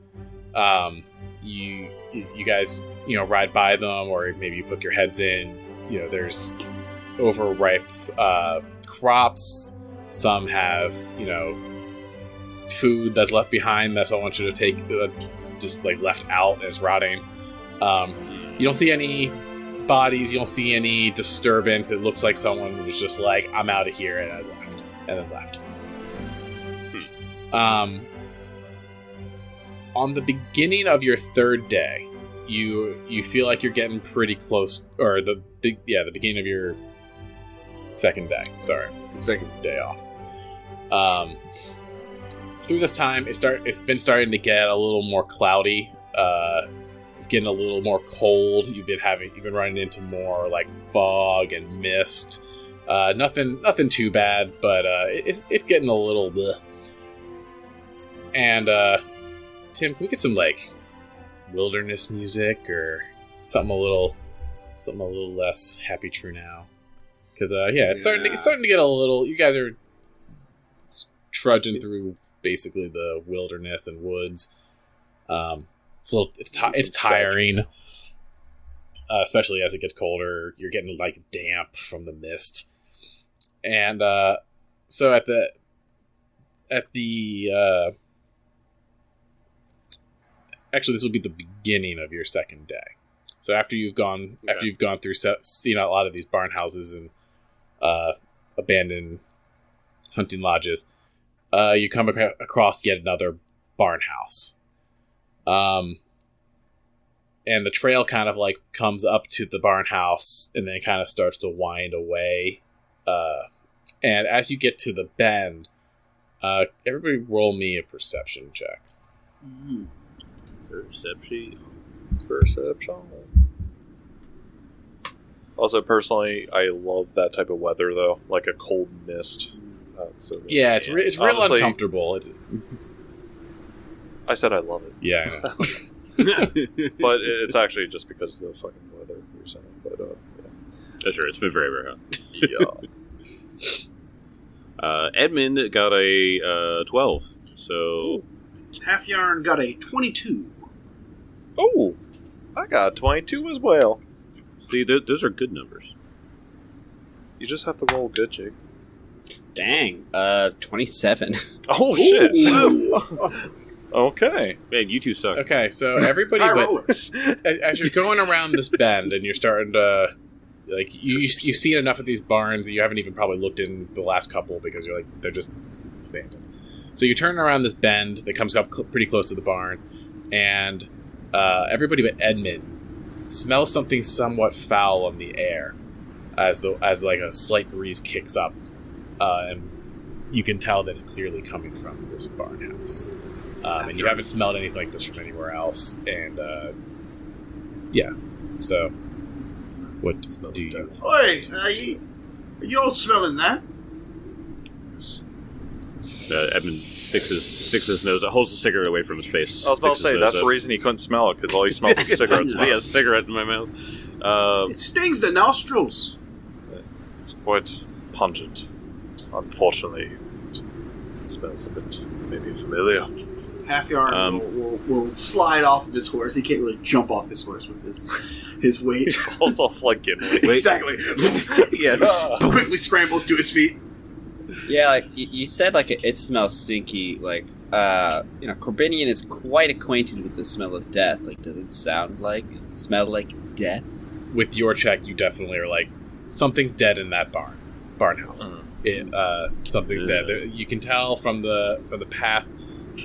You guys, ride by them, or maybe you poke your heads in. There's overripe crops. Some have, food that's left behind that someone should have taken, just like left out and is rotting. You don't see any bodies. You don't see any disturbance. It looks like someone was just like, I'm out of here, and I left, and then left. On the beginning of your third day, you feel like you're getting pretty close, or the beginning of your second day. Sorry, second day off. Through this time, it's been starting to get a little more cloudy. It's getting a little more cold. You've been running into more like fog and mist. Nothing too bad, but it's getting a little bleh. And Tim, can we get some like wilderness music or something a little less happy true now? Because it's starting to get a little. You guys are trudging through basically the wilderness and woods. It's tiring, especially as it gets colder. You're getting like damp from the mist, and so at the actually, this will be the beginning of your second day. So after you've gone through seeing a lot of these barn houses and abandoned hunting lodges, you come across yet another barn house. And the trail kind of like comes up to the barn house and then kind of starts to wind away. And as you get to the bend, everybody roll me a perception check. Perception. Also, personally, I love that type of weather, though. Like a cold mist. Yeah, it's real honestly, uncomfortable. I said I love it. Yeah, I know. But it's actually just because of the fucking weather you're saying. But, yeah. That's true. It's been very, very hot. Yeah. Edmund got a 12. So Half Yarn got a 22. Oh, I got 22 as well. see, those are good numbers. You just have to roll good, Jake. Dang. 27. Oh, shit. Okay. Man, you two suck. Okay, so everybody, High rollers. as you're going around this bend and you're starting to, like, you've seen enough of these barns that you haven't even probably looked in the last couple because you're like, they're just abandoned. So you turn around this bend that comes up pretty close to the barn, and everybody but Edmund smells something somewhat foul on the air as like a slight breeze kicks up, and you can tell that it's clearly coming from this barn house. And you haven't smelled anything like this from anywhere else. And, so, what do you... Oi, are you all smelling that? Edmund sticks his nose, holds the cigarette away from his face. I was about to say, that's the up. reason he couldn't smell it, because all he smelled was cigarette smoke. Yeah, a cigarette in my mouth. It stings the nostrils. It's quite pungent. Unfortunately, it smells a bit maybe familiar. Half Yarn will slide off of his horse. He can't really jump off his horse with his weight. Falls off like Gimli. Exactly. Yeah. Quickly scrambles to his feet. Yeah, like you said, like it smells stinky. Like Corbinian is quite acquainted with the smell of death. Like, does it smell like death? With your check, you definitely are like, something's dead in that barn house. Something's dead. You can tell from the path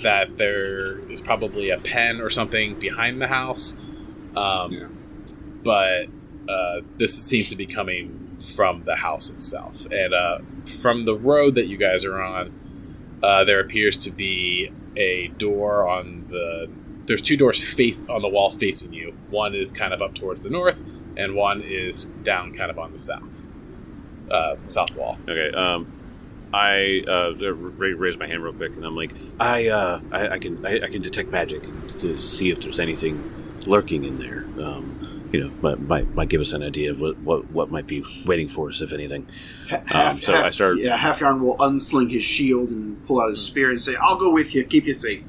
that there is probably a pen or something behind the house. But this seems to be coming from the house itself. And from the road that you guys are on, there appears to be a door on there's two doors on the wall facing you. One is kind of up towards the north, and one is down kind of on the south wall. Okay. I raise my hand real quick, and I'm like, I can detect magic to see if there's anything lurking in there. Might give us an idea of what might be waiting for us, if anything. I start. Yeah, Half Yarn will unsling his shield and pull out his spear and say, "I'll go with you. Keep you safe."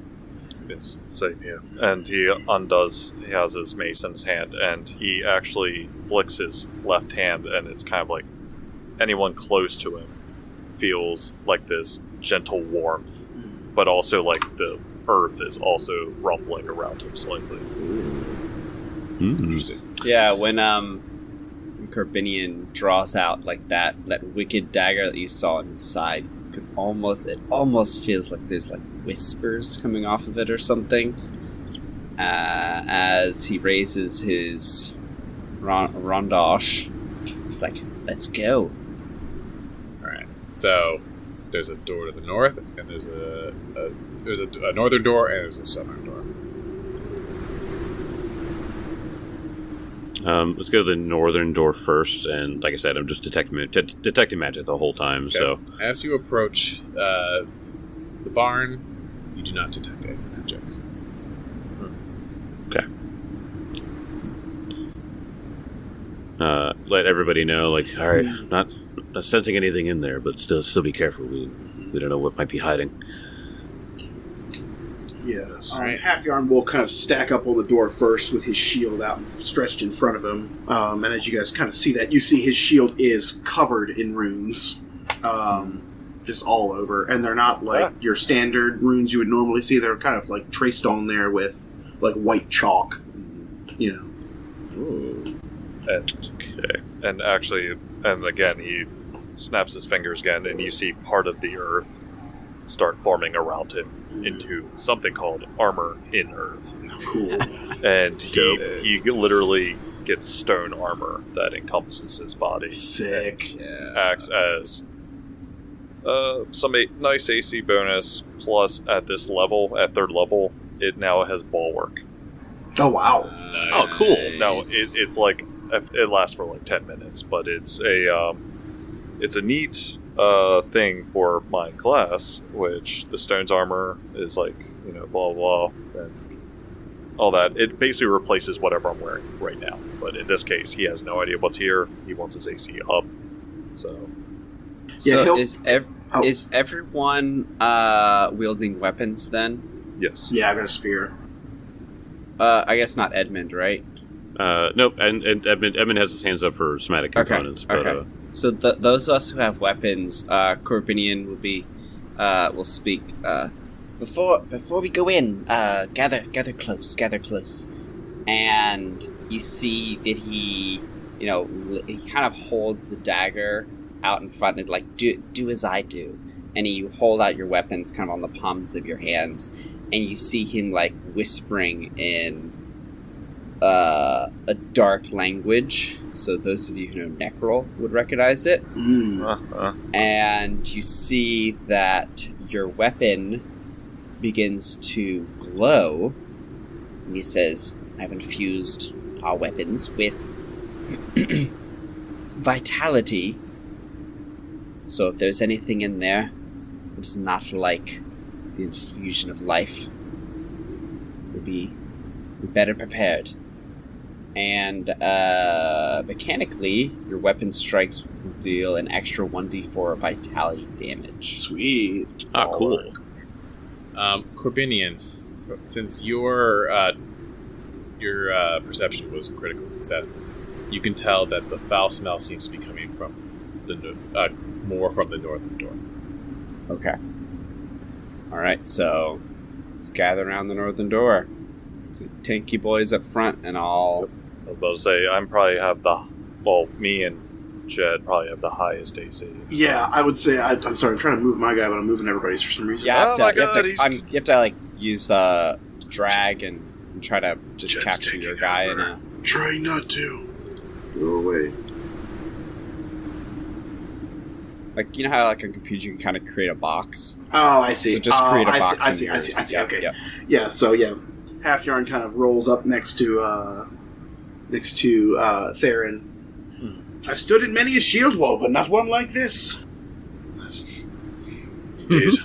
Yes, same here. And he has his mace in his hand, and he actually flicks his left hand, and it's kind of like anyone close to him feels like this gentle warmth, but also like the earth is also rumbling around him slightly. Interesting. Yeah, when Corbinian draws out like that wicked dagger that you saw on his side, it almost feels like there's like whispers coming off of it or something. As he raises his rondosh, it's like, let's go. Alright, so there's a door to the north, and there's a northern door, and there's a southern door. Let's go to the northern door first, and like I said, I'm just detecting magic the whole time. Okay. So as you approach the barn, you do not detect any magic. Okay. Let everybody know, like, all right, not sensing anything in there, but still be careful. We don't know what might be hiding. Yes. Right. Half Yarn will kind of stack up on the door first with his shield out and stretched in front of him. And as you guys kind of see that, you see his shield is covered in runes. Just all over. And they're not like your standard runes you would normally see. They're kind of like traced on there with like white chalk. You know. Ooh. And actually, and again, he snaps his fingers again, and you see part of the earth start forming around him into something called armor in earth. Cool. And he literally gets stone armor that encompasses his body. Sick. Acts as some nice AC bonus, plus at this level, at third level, it now has bulwark. Oh, wow. Nice. Oh, cool. Now, it's like, it lasts for like 10 minutes, but it's a neat thing for my class, which the stone's armor is like, blah blah, and all that. It basically replaces whatever I'm wearing right now. But in this case, he has no idea what's here. He wants his AC up. So is everyone wielding weapons then? Yes. Yeah, I got a spear. I guess not Edmund, right? Nope. And Edmund has his hands up for somatic components. Okay. But, so those of us who have weapons, Corbinian will speak. Before we go in, gather close, and you see that he kind of holds the dagger out in front and like do as I do, and you hold out your weapons kind of on the palms of your hands, and you see him like whispering in a dark language. So those of you who know Necrol would recognize it. And you see that your weapon begins to glow. And he says, I've infused our weapons with vitality. So if there's anything in there It is not like the infusion of life. We'll be better prepared. And mechanically, your weapon strikes will deal an extra 1d4 vitality damage. Sweet. Ah, cool. Corbinian, since your perception was critical success, you can tell that the foul smell seems to be coming from more from the northern door. Okay. Alright, so let's gather around the northern door. So tanky boys up front, and I'll... I was about to say, me and Jed probably have the highest AC. Yeah, I would say, I'm sorry, I'm trying to move my guy, but I'm moving everybody's for some reason. Yeah, Oh my you have God, to like use drag and try to just Jet's capture taking your guy in over. a... Try not to. Go away. Like, you know how like on computer you can kind of create a box? Oh, I see. So just create a box. I see. Yeah, Okay. yeah. Yeah. So yeah, Half Yarn kind of rolls up next to Theron. I've stood in many a shield wall, but not one like this. Indeed.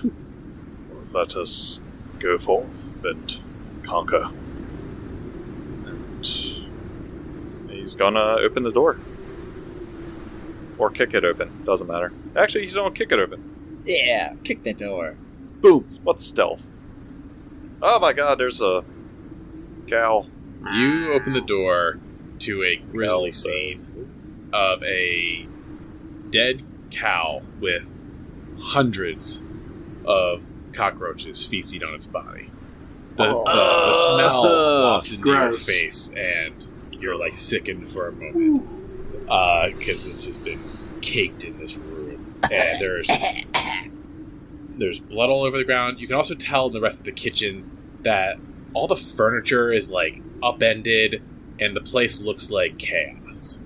Let us go forth and conquer. And he's gonna open the door. Or kick it open. Doesn't matter. Actually, he's gonna kick it open. Yeah, kick that door. Boom. What's stealth? Oh my god, there's a cow. You open the door to a grisly Cow. scene of a dead cow with hundreds of cockroaches feasting on its body. The smell wafts into your gross. face, and you're like sickened for a moment because it's just been caked in this room, and there's blood all over the ground. You can also tell in the rest of the kitchen that all the furniture is like upended, and the place looks like chaos.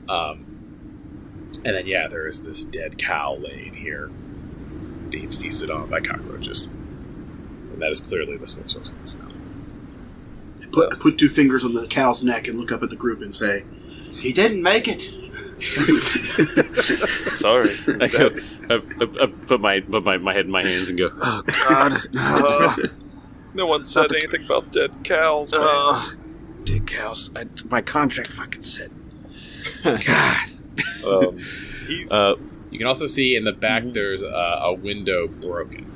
And then there is this dead cow laying here, being feasted on by cockroaches, and that is clearly the smoke source of the smell. I put two fingers on the cow's neck and look up at the group and say, "He didn't make it." Sorry. I put my head in my hands and go, oh, God. No one said anything about dead cows, man. Dead cows. My contract fucking said. God. He's You can also see in the back there's a window broken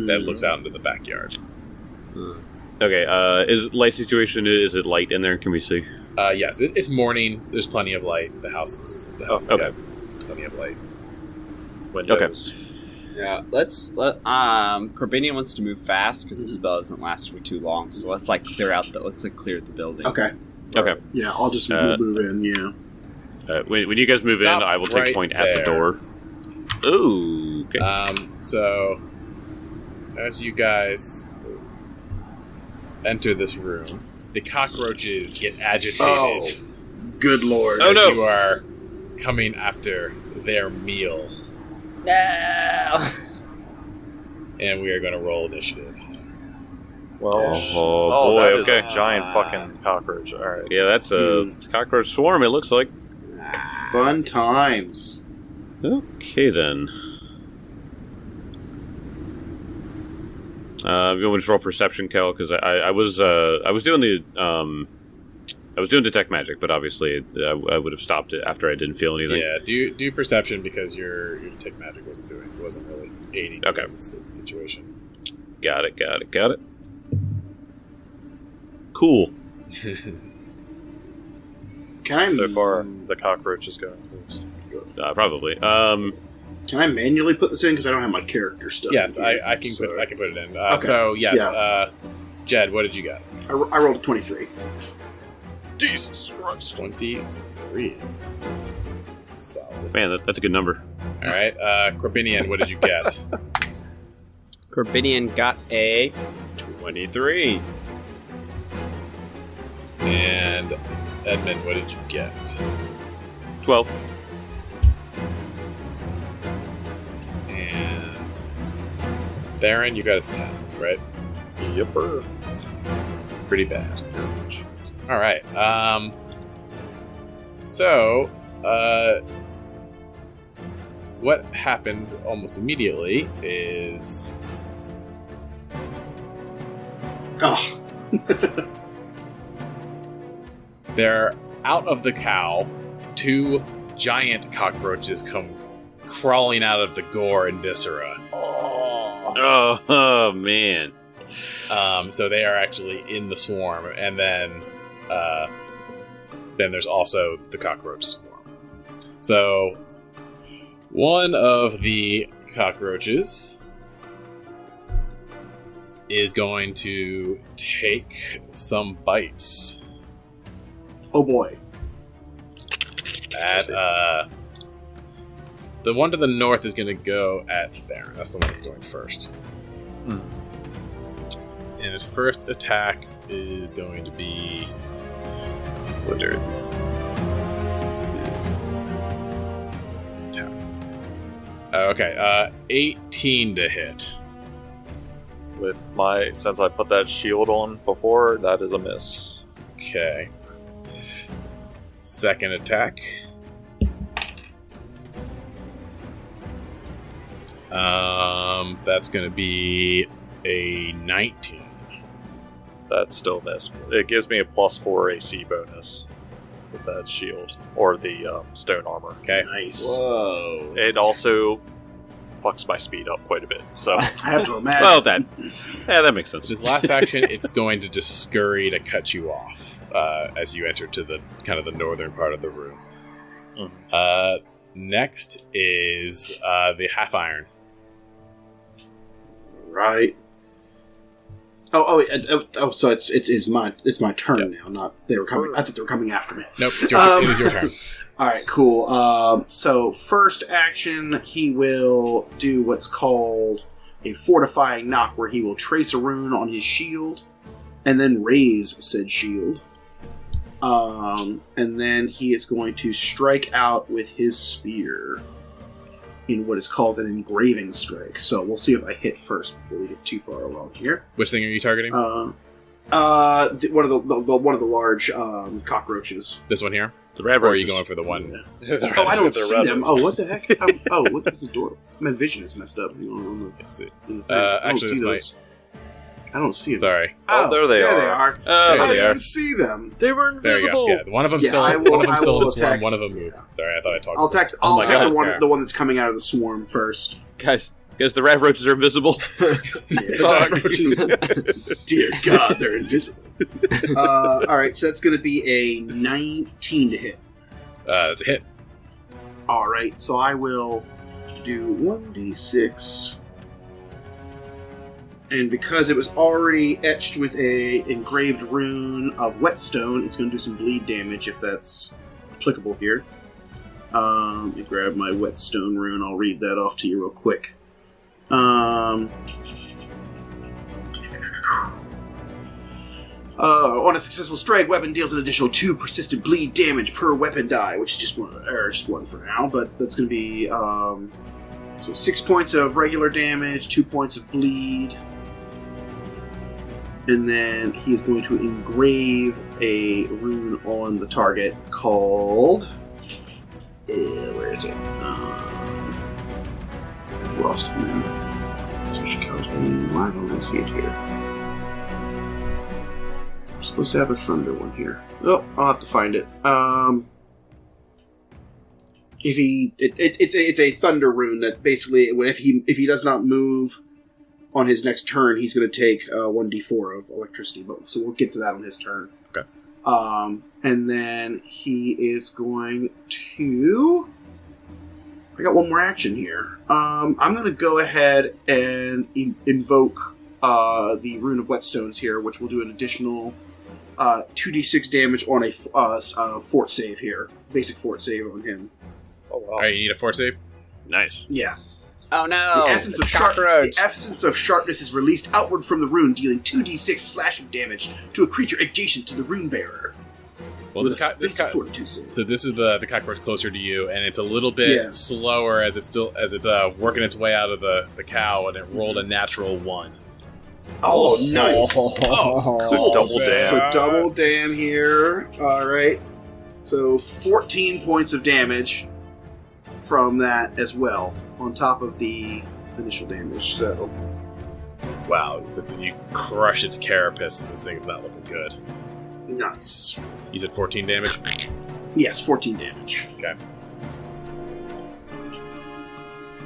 that looks out into the backyard. Okay, is light situation, is it light in there? Can we see? Yes, it's morning. There's plenty of light. The house has okay. got plenty of light. windows. Yeah, let's Corbinian wants to move fast because the spell doesn't last for too long. So let's clear the building. Okay. Okay. Yeah, I'll just move in. Yeah. When you guys move Stop in, I will take right point at the there. door. Ooh. Okay. So as you guys enter this room, the cockroaches get agitated. Oh, good lord! Oh, as no. you are coming after their meal, No! and we are going to roll initiative. Well, Oh, boy, that is okay. a giant fucking cockroach. All right. Yeah, that's a cockroach swarm, it looks like. Fun times. Okay, then. I'm going to roll perception, Cal, because I was doing detect magic, but obviously I would have stopped it after I didn't feel anything. Yeah, do perception because your detect magic wasn't really aiding you in this situation. Got it. Cool. Can I So far, the cockroach is going. Probably. Can I manually put this in because I don't have my character stuff? Yes, in here, I can so- put it in. Okay. So yes, Yeah. Jed, what did you got? I rolled a 23. Jesus Christ. 23. Solid. Man, that's a good number. All right, Corbinian, what did you get? Corbinian got a 23. And Edmund, what did you get? 12. And Theron, you got a 10, right? Yipper. Pretty bad. All right. So, what happens almost immediately is Oh. they're out of the cow. 2 giant cockroaches come crawling out of the gore and viscera. Oh man. So they are actually in the swarm, and then there's also the cockroach swarm. So one of the cockroaches is going to take some bites Oh boy. at the one to the north is going to go at Theron. That's the one that's going first. And his first attack is going to be... What are these? Okay, 18 to hit. With since I put that shield on before, that is a miss. Okay. Second attack. That's going to be a 19. That's still a miss. It gives me a +4 AC bonus with that shield or the stone armor. Okay. Nice. Whoa. It also fucks my speed up quite a bit. So I have to imagine. Well, that makes sense. This last action, it's going to just scurry to cut you off as you enter to the kind of the northern part of the room. Next is the half iron. Right. So it's my turn now. Not they were coming. I thought they were coming after me. Nope, it's your it is your turn. All right, cool. So first action, he will do what's called a fortifying knock, where he will trace a rune on his shield, and then raise said shield. And then he is going to strike out with his spear in what is called an engraving strike. So we'll see if I hit first before we get too far along here. Which thing are you targeting? One of the large cockroaches. This one here? The red Or are roaches. you going for the one? Oh, I don't see them. Oh, what the heck? What is the door? My vision is messed up. Hang on, Let's see. I don't Actually, see this those. I don't see them. Sorry. Oh, there they There they are. are. Oh, I they didn't are. see them. They were There you invisible. go. Yeah, one of them Yeah, still. I will- one of them I still will in the swarm. attack- One of them moved. Sorry, I thought I talked. I'll attack my God. the one that's coming out of the swarm first. Guys, the rat roaches are invisible. Dear God, they're invisible. All right, so that's going to be a 19 to hit. It's a hit. All right, so I will do 1d6, and because it was already etched with a engraved rune of whetstone, it's going to do some bleed damage if that's applicable here. Let me grab my whetstone rune. I'll read that off to you real quick. On a successful strike, weapon deals an additional 2 persistent bleed damage per weapon die, which is just one for now, but that's going to be so 6 points of regular damage, 2 points of bleed, and then he is going to engrave a rune on the target called. Where is it? Lost it now. So she comes in. Why don't I see it here? I'm supposed to have a thunder one here. Oh, I'll have to find it. It's a thunder rune that basically, if he does not move on his next turn, he's going to take 1d4 of electricity. So we'll get to that on his turn. Okay. And then he is going to. I got one more action here. I'm going to go ahead and invoke the Rune of Whetstones here, which will do an additional 2d6 damage on a fort save here. Basic fort save on him. Oh, wow. Alright, you need a force save? Nice. Yeah. Oh no! The essence of sharpness is released outward from the rune, dealing 2d6 slashing damage to a creature adjacent to the rune bearer. Well, this fortitude save. so this is the cockroach closer to you, and it's a little bit slower as it's working its way out of the cow, and it rolled a natural 1. Oh, nice. So double damn. So double damn here. All right. So 14 points of damage from that as well, on top of the initial damage. So Wow, you crush its carapace, and this thing's not looking good. nice. You said 14 damage? Yes, 14 damage. Okay.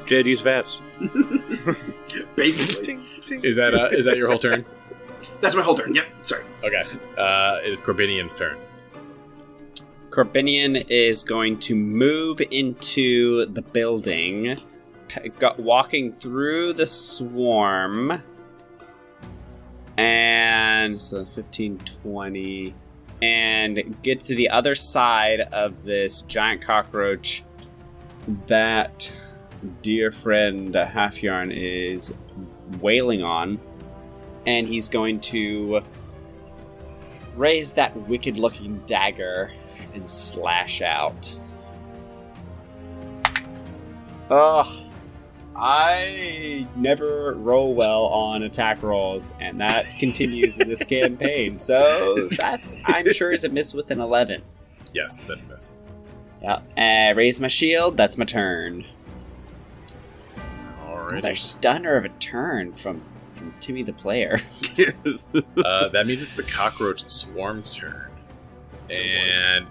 Jed, use VATS. Basically. Is that your whole turn? That's my whole turn. Yep. Sorry. Okay. It is Corbinian's turn. Corbinian is going to move into the building, walking through the swarm, and so 15, 20, and get to the other side of this giant cockroach that dear friend Half Yarn is wailing on, and he's going to raise that wicked-looking dagger and slash out. Ugh. I never roll well on attack rolls, and that continues in this campaign. So I'm sure, is a miss with an 11. Yes, that's a miss. Yeah. Raise my shield. That's my turn. Another stunner of a turn from Timmy the player. That means it's the cockroach swarm's turn. And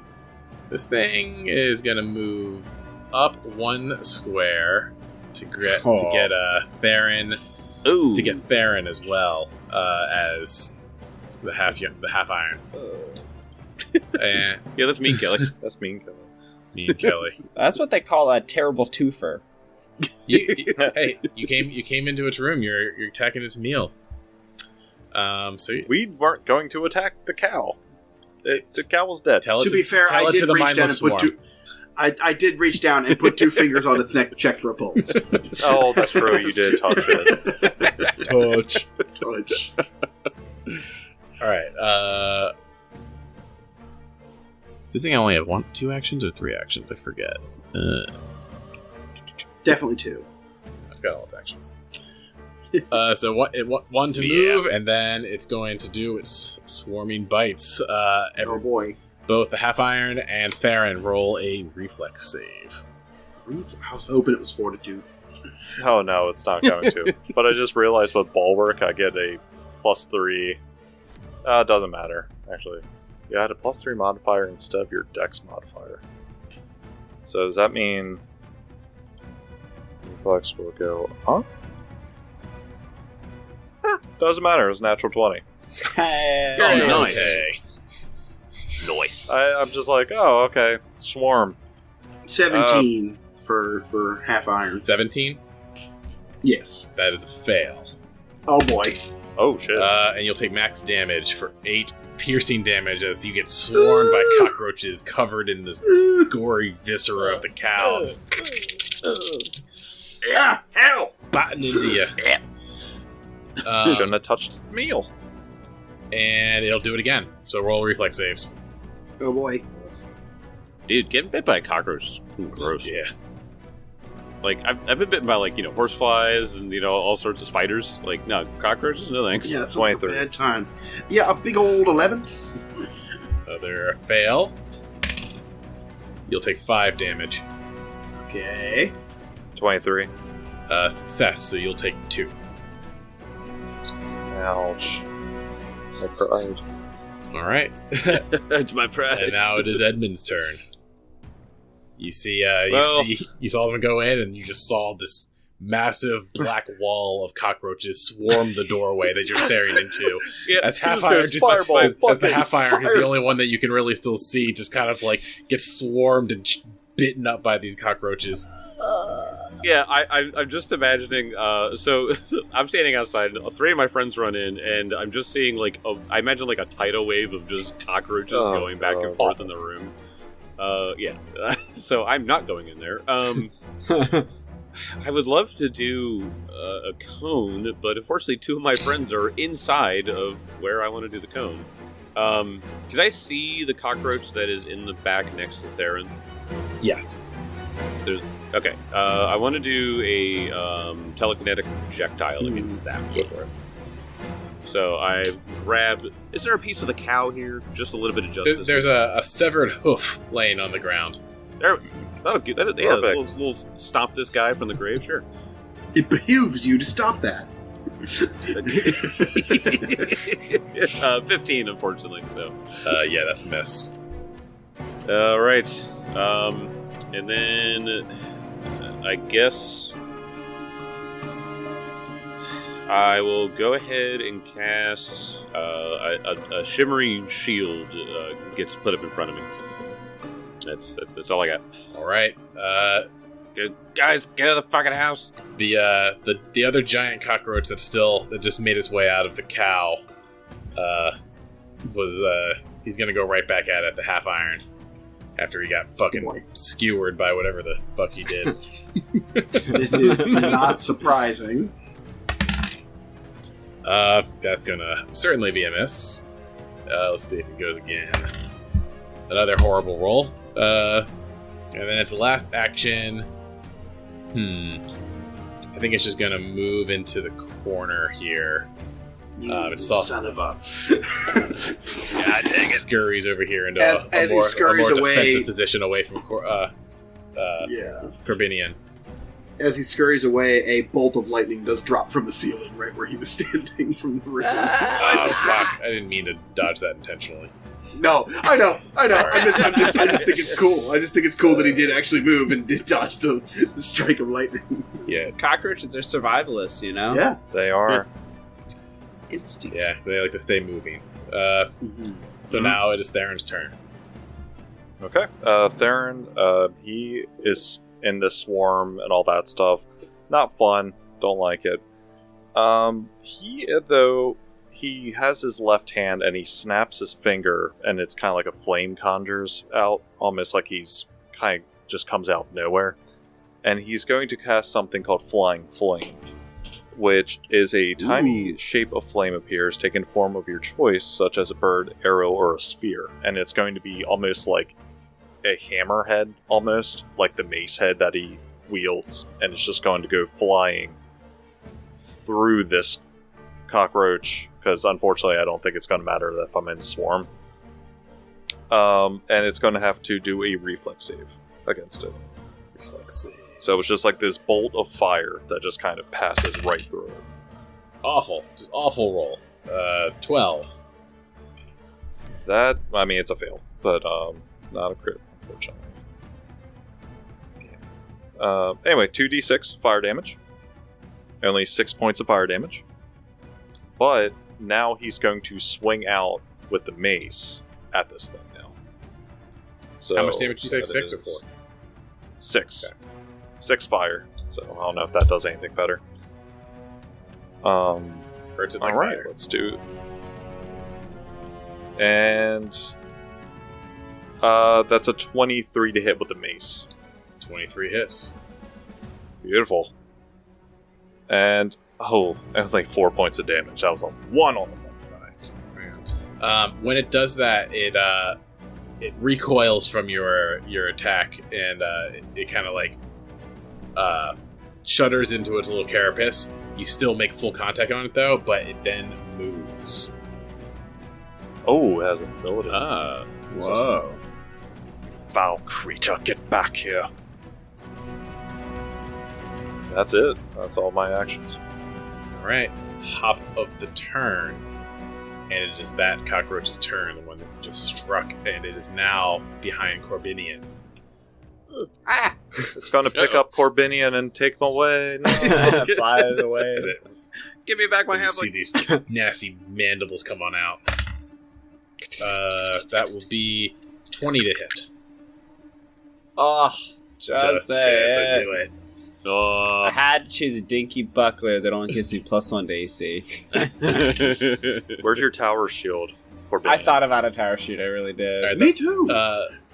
this thing is going to move up 1 square to get Theron. Ooh. To get Theron as well as the half iron. And Yeah, that's mean, Kelly. That's mean, Kelly. me and Kelly. That's what they call a terrible twofer. Hey, you came into its room. You're attacking its meal. We weren't going to attack the cow. The cow was dead. To be fair, I did reach down and put two. I did reach down and put 2 fingers on its neck to check for a pulse. Oh, that's true. You did touch it. Touch. All right. This thing only have 2 actions or 3 actions. I forget. Definitely 2. It's got all its actions. So one to move, and then it's going to do its swarming bites. Oh boy. Both the half iron and Theron roll a reflex save. I was hoping it was Fortitude. Oh no, it's not going to. But I just realized with Bulwark, I get a +3. It doesn't matter, actually. You had a +3 modifier instead of your Dex modifier. So does that mean reflex will go up? Doesn't matter. It was natural 20. Very nice. Okay. Nice. I'm just like, oh, okay. Swarm. 17 for half iron. 17. Yes. That is a fail. Oh boy. Oh shit. And you'll take max damage for 8 piercing damage as you get swarmed by cockroaches covered in this gory viscera of the cow. Yeah, hell! Biting into you. Shouldn't have touched its meal. And it'll do it again. So roll reflex saves. Oh boy. Dude, getting bit by a cockroach is gross. Yeah. Like, I've been bitten by, like, horseflies and, all sorts of spiders. Like, no, cockroaches, no thanks. Yeah, that's like a bad time. Yeah, a big old 11. Another fail. You'll take 5 damage. Okay. 23. Success, so you'll take 2. Ouch. My pride. Alright. That's my pride. And now it is Edmund's turn. You see, Well- you saw them go in, and you just saw this massive black wall of cockroaches swarm the doorway that you're staring into. Yeah, As half just iron, goes as fireball, the half iron is the fire. only one that you can really still see, just kind of like gets swarmed and bitten up by these cockroaches. Yeah, I'm just imagining. So I'm standing outside. 3 of my friends run in, and I'm just seeing I imagine like a tidal wave of just cockroaches Oh, going back and God. forth in the room. Yeah. So I'm not going in there. I would love to do a cone, but unfortunately 2 of my friends are inside of where I want to do the cone. Can I see the cockroach that is in the back next to Theron? Yes. Okay, I want to do a telekinetic projectile against that. Go for it. So I grabbed... Is there a piece of the cow here? Just a little bit of justice. There's a severed hoof laying on the ground. There, yeah, Perfect. we'll stop this guy from the grave, sure. It behooves you to stop that. 15, unfortunately. So, Yeah, that's a miss. all right. And then I guess I will go ahead and cast a shimmering shield. Gets put up in front of me. That's all I got. All right. Guys, get out of the fucking house. The other giant cockroach that just made its way out of the cow he's gonna go right back at it, the half iron, after he got fucking skewered by whatever the fuck he did. This is not surprising. That's gonna certainly be a miss. Let's see if it goes again. Another horrible roll. And then it's the last action. I think it's just gonna move into the corner here. You son of a... God dang it. Scurries over here into As a he more scurries away- defensive position away from Yeah. Corbinian. As he scurries away, a bolt of lightning does drop from the ceiling right where he was standing from the room. Oh fuck! I didn't mean to dodge that intentionally. No, I know. Sorry. I just think it's cool. I just think it's cool that he did actually move and did dodge the strike of lightning. Yeah, Cockroaches are survivalists, you know? Yeah. They are. Instinct. yeah, they like to stay moving. So now it is Theron's turn. Okay. Theron, he is in the swarm and all that stuff. Not fun. Don't like it. He has his left hand and he snaps his finger and it's kind of like a flame conjures out, almost like he's kind of just comes out of nowhere. And he's going to cast something called Flying Flame, which is a tiny shape of flame appears, taking form of your choice, such as a bird, arrow, or a sphere. And it's going to be almost like a hammerhead, almost like the mace head that he wields, and it's just going to go flying through this cockroach, because unfortunately I don't think it's going to matter if I'm in the swarm. And it's going to have to do a reflex save against it. Reflex save. So it's just like this bolt of fire that just kind of passes right through it. Awful. Just awful roll. 12. That, I mean, it's a fail, but not a crit, unfortunately. Anyway, 2d6 fire damage. Only 6 points of fire damage. But now he's going to swing out with the mace at this thing now. So How much damage did you say? that 6 or is 4? 6. Okay. 6 fire. So I don't know if that does anything better. Hurts it like Alright, fire. let's do. And that's a 23 to hit with the mace. 23 hits. Beautiful. And that was like 4 points of damage. That was a 1 on the fucking die. When it does that, it recoils from your attack, and it kind of like shudders into its little carapace. You still make full contact on it though, but it then moves. Oh, it has an ability. Whoa! Foul creature, get back here. That's it. That's all my actions. All right, top of the turn, and it is that cockroach's turn, the one that just struck, and it is now behind Corbinian. It's going to pick up Corbinian and take him away. No. Flies away. Is it? Give me back my As you hand. see these nasty mandibles come on out. That will be 20 to hit. Oh, just It's like, it. knew it. I had to choose a dinky buckler that only gives me +1 to AC. Where's your tower shield, Corbinian? I thought about a tower shoot, I really did. All right, Me too.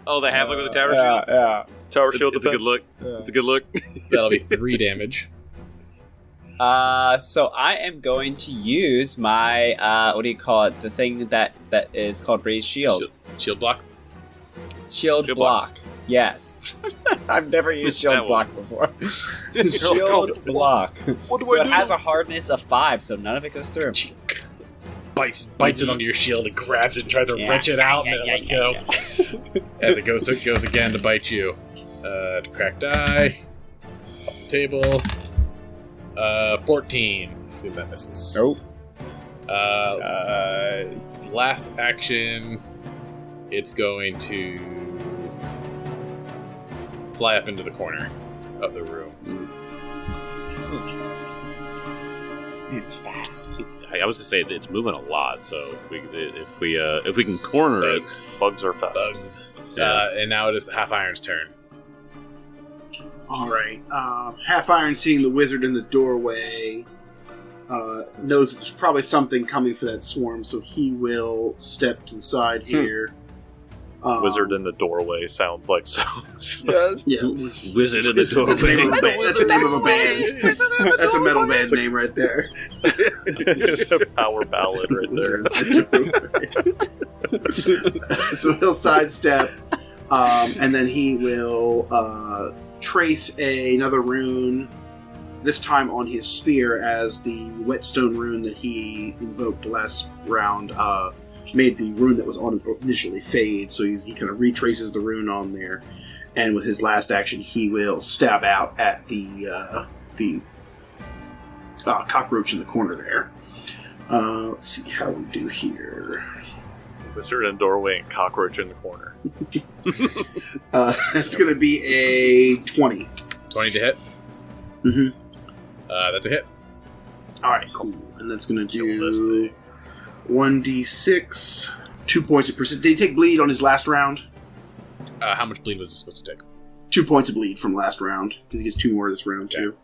Oh, the halfling with the tower yeah, shield. yeah. Tower It's, shield it's a good defense. look. Yeah. It's a good look. That'll be 3 damage. So I am going to use my what do you call it? The thing that is called raised shield. Shield block. Shield Shield block. Yes. I've never used That shield one. block before. Shield block. What do So I it do? has a hardness of 5, so none of it goes through. bites it onto your shield and grabs it and tries to wrench it out, and then let's go. As it goes again to bite you. Cracked die. Off the table. 14. Assume that misses. Nope. Last action, it's going to fly up into the corner of the room. It's fast. I was gonna say it's moving a lot, so if we can corner it, Bugs are fast. Bugs. Yeah. And now it is the Half Iron's turn. All right. Half Iron, seeing the wizard in the doorway, knows that there's probably something coming for that swarm, so he will step to the side here. Wizard in the doorway sounds like so. Yes. Yeah, wizard in the doorway. That's the name of a band. That's a metal band name right there. It's a power ballad right there. So he'll sidestep, and then he will trace another rune, this time on his spear, as the whetstone rune that he invoked last round made the rune that was on it initially fade. So he kind of retraces the rune on there, and with his last action, he will stab out at the cockroach in the corner there. Let's see how we do here. Wizard in the doorway and cockroach in the corner. It's going to be a 20. 20 to hit. Mm-hmm. That's a hit. All right, cool. And that's going to Kill this do thing. 1d6, 2 points of percent. Did he take bleed on his last round? How much bleed was he supposed to take? 2 points of bleed from last round, because he gets 2 more this round too.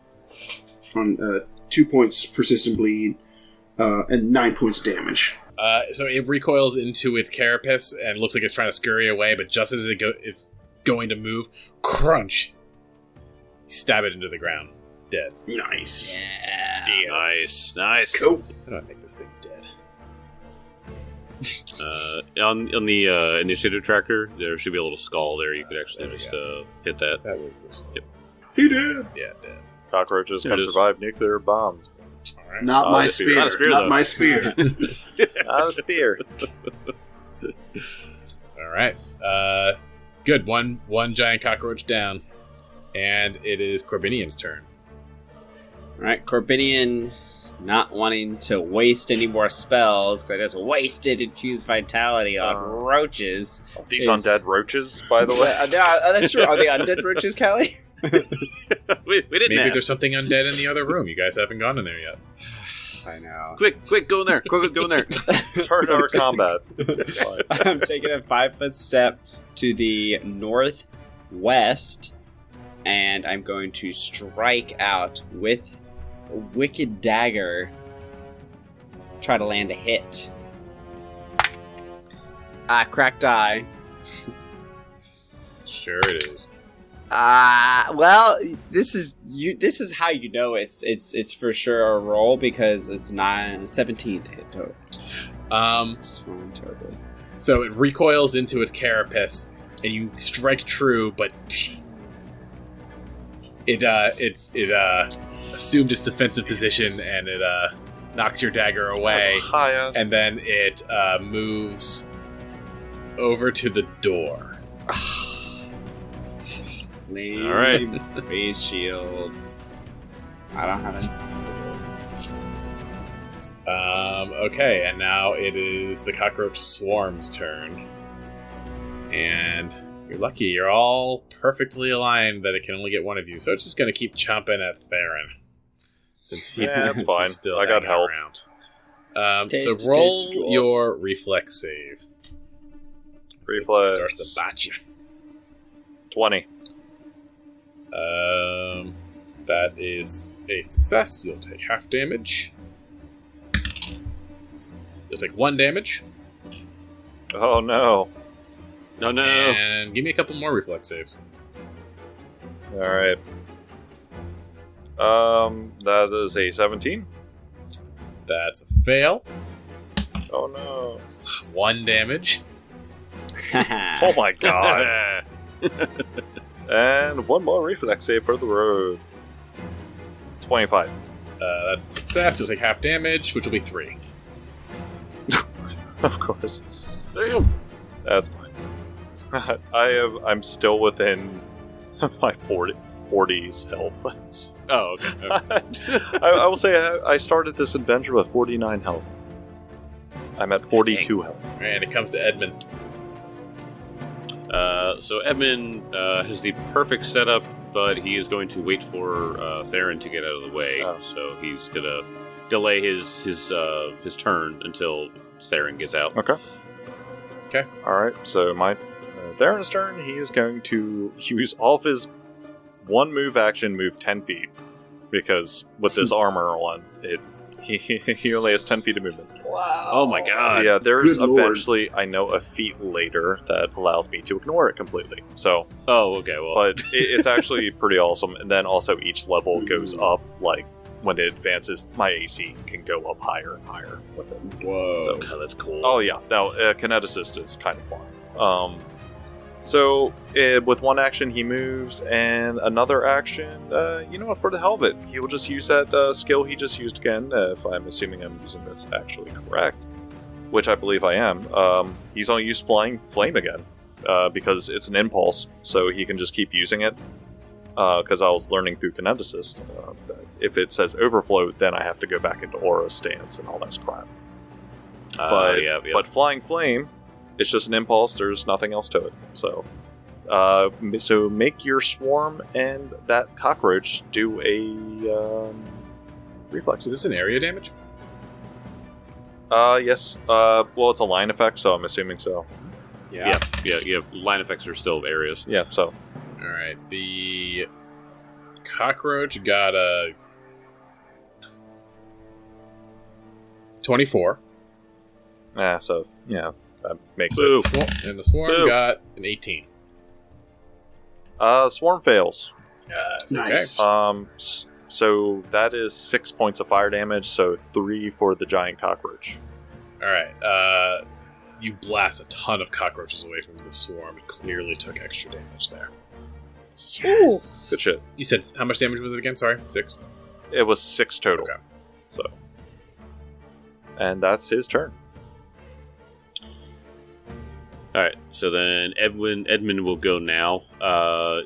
On 2 points persistent bleed, and 9 points of damage. So it recoils into its carapace and looks like it's trying to scurry away, but just as it's going to move, crunch! Stab it into the ground. Dead. Nice. Nice. Cool. How do I make this thing dead? On the initiative tracker, there should be a little skull there. You could actually just hit that. That was this one. Yep. He did. Yeah, dead. Cockroaches There can it is. survive nuclear bombs. Alright. Not my just spear. not a spear, Not though. my spear. Not a spear. Alright. Good. One giant cockroach down. And it is Corbinian's turn. Alright, Corbinian, not wanting to waste any more spells, because I just wasted Infused Vitality on roaches. These Is- undead roaches, by the way. That's true. Are they undead roaches, Kelly? we didn't Maybe ask. there's something undead in the other room. You guys haven't gone in there yet. I know. Quick, go in there. Quick, go in there. Turn our combat. Fine. I'm taking a 5-foot step to the northwest, and I'm going to strike out with a Wicked Dagger. Try to land a hit. Cracked eye. Sure it is. Well, this is how you know it's for sure a roll, because it's 17 to hit total. Just rolling terribly. So it recoils into its carapace, and you strike true, but it assumed its defensive position, and it knocks your dagger away, Hi, ass. and then it moves over to the door. Lame. All right. Raise shield. I don't have anything to do. Okay, and now it is the cockroach swarm's turn. And you're lucky, you're all perfectly aligned that it can only get one of you, so it's just going to keep chomping at Theron. Since he, Yeah, that's he's fine. still I got hanging health. around. Taste So it, roll taste it, dwarf. your reflex save. Reflex. It starts to bat you. 20. That is a success. You'll take half damage. You'll take 1 damage. Oh no. No. And give me a couple more reflex saves. Alright. That is a 17. That's a fail. Oh no. 1 damage. Oh my god. And 1 more reflex save for the road. 25. That's a success. You'll take half damage, which will be 3. Of course. Damn. That's fine. I'm still within my 40s health. Oh, okay. I will say I started this adventure with 49 health. I'm at 42 health. And it comes to Edmund. So Edmund has the perfect setup, but he is going to wait for Theron to get out of the way. Oh. So he's gonna delay his turn until Theron gets out. Okay. Alright, so my Theron's turn, he is going to use all of his one move action, move 10 feet. Because with this armor on, he only has 10 feet of movement. Wow. Oh my god. Yeah, there's Good lord. eventually, I know, a feat later that allows me to ignore it completely. So, Oh, okay. Well, but it's actually pretty awesome. And then also each level goes up, like, when it advances, my AC can go up higher and higher with it. Whoa. So, God, that's cool. oh yeah, now Kineticist is kind of fun. So with one action he moves, and another action, you know what? For the hell of it, he will just use that skill he just used again. If I'm assuming I'm using this actually correct, which I believe I am. He's gonna use Flying Flame again because it's an impulse, so he can just keep using it. Because I was learning through Kineticist that if it says Overflow, then I have to go back into Aura stance and all that crap. But Flying Flame, it's just an impulse. There's nothing else to it. So, so make your swarm and that cockroach do a reflex. Is this an area damage? Yes. Well, it's a line effect, so I'm assuming so. yeah. Line effects are still areas. Yeah. So. All right. The cockroach got a 24. So yeah, that makes Boo. sense. And the swarm Boo. got an 18. Swarm fails. Nice. So that is 6 points of fire damage. So 3 for the giant cockroach. All right. You blast a ton of cockroaches away from the swarm. It clearly took extra damage there. Yes. Good shit. You said how much damage was it again? Sorry, 6. It was 6 total. Okay. So, and that's his turn. All right. So then Edmund will go now. Kel,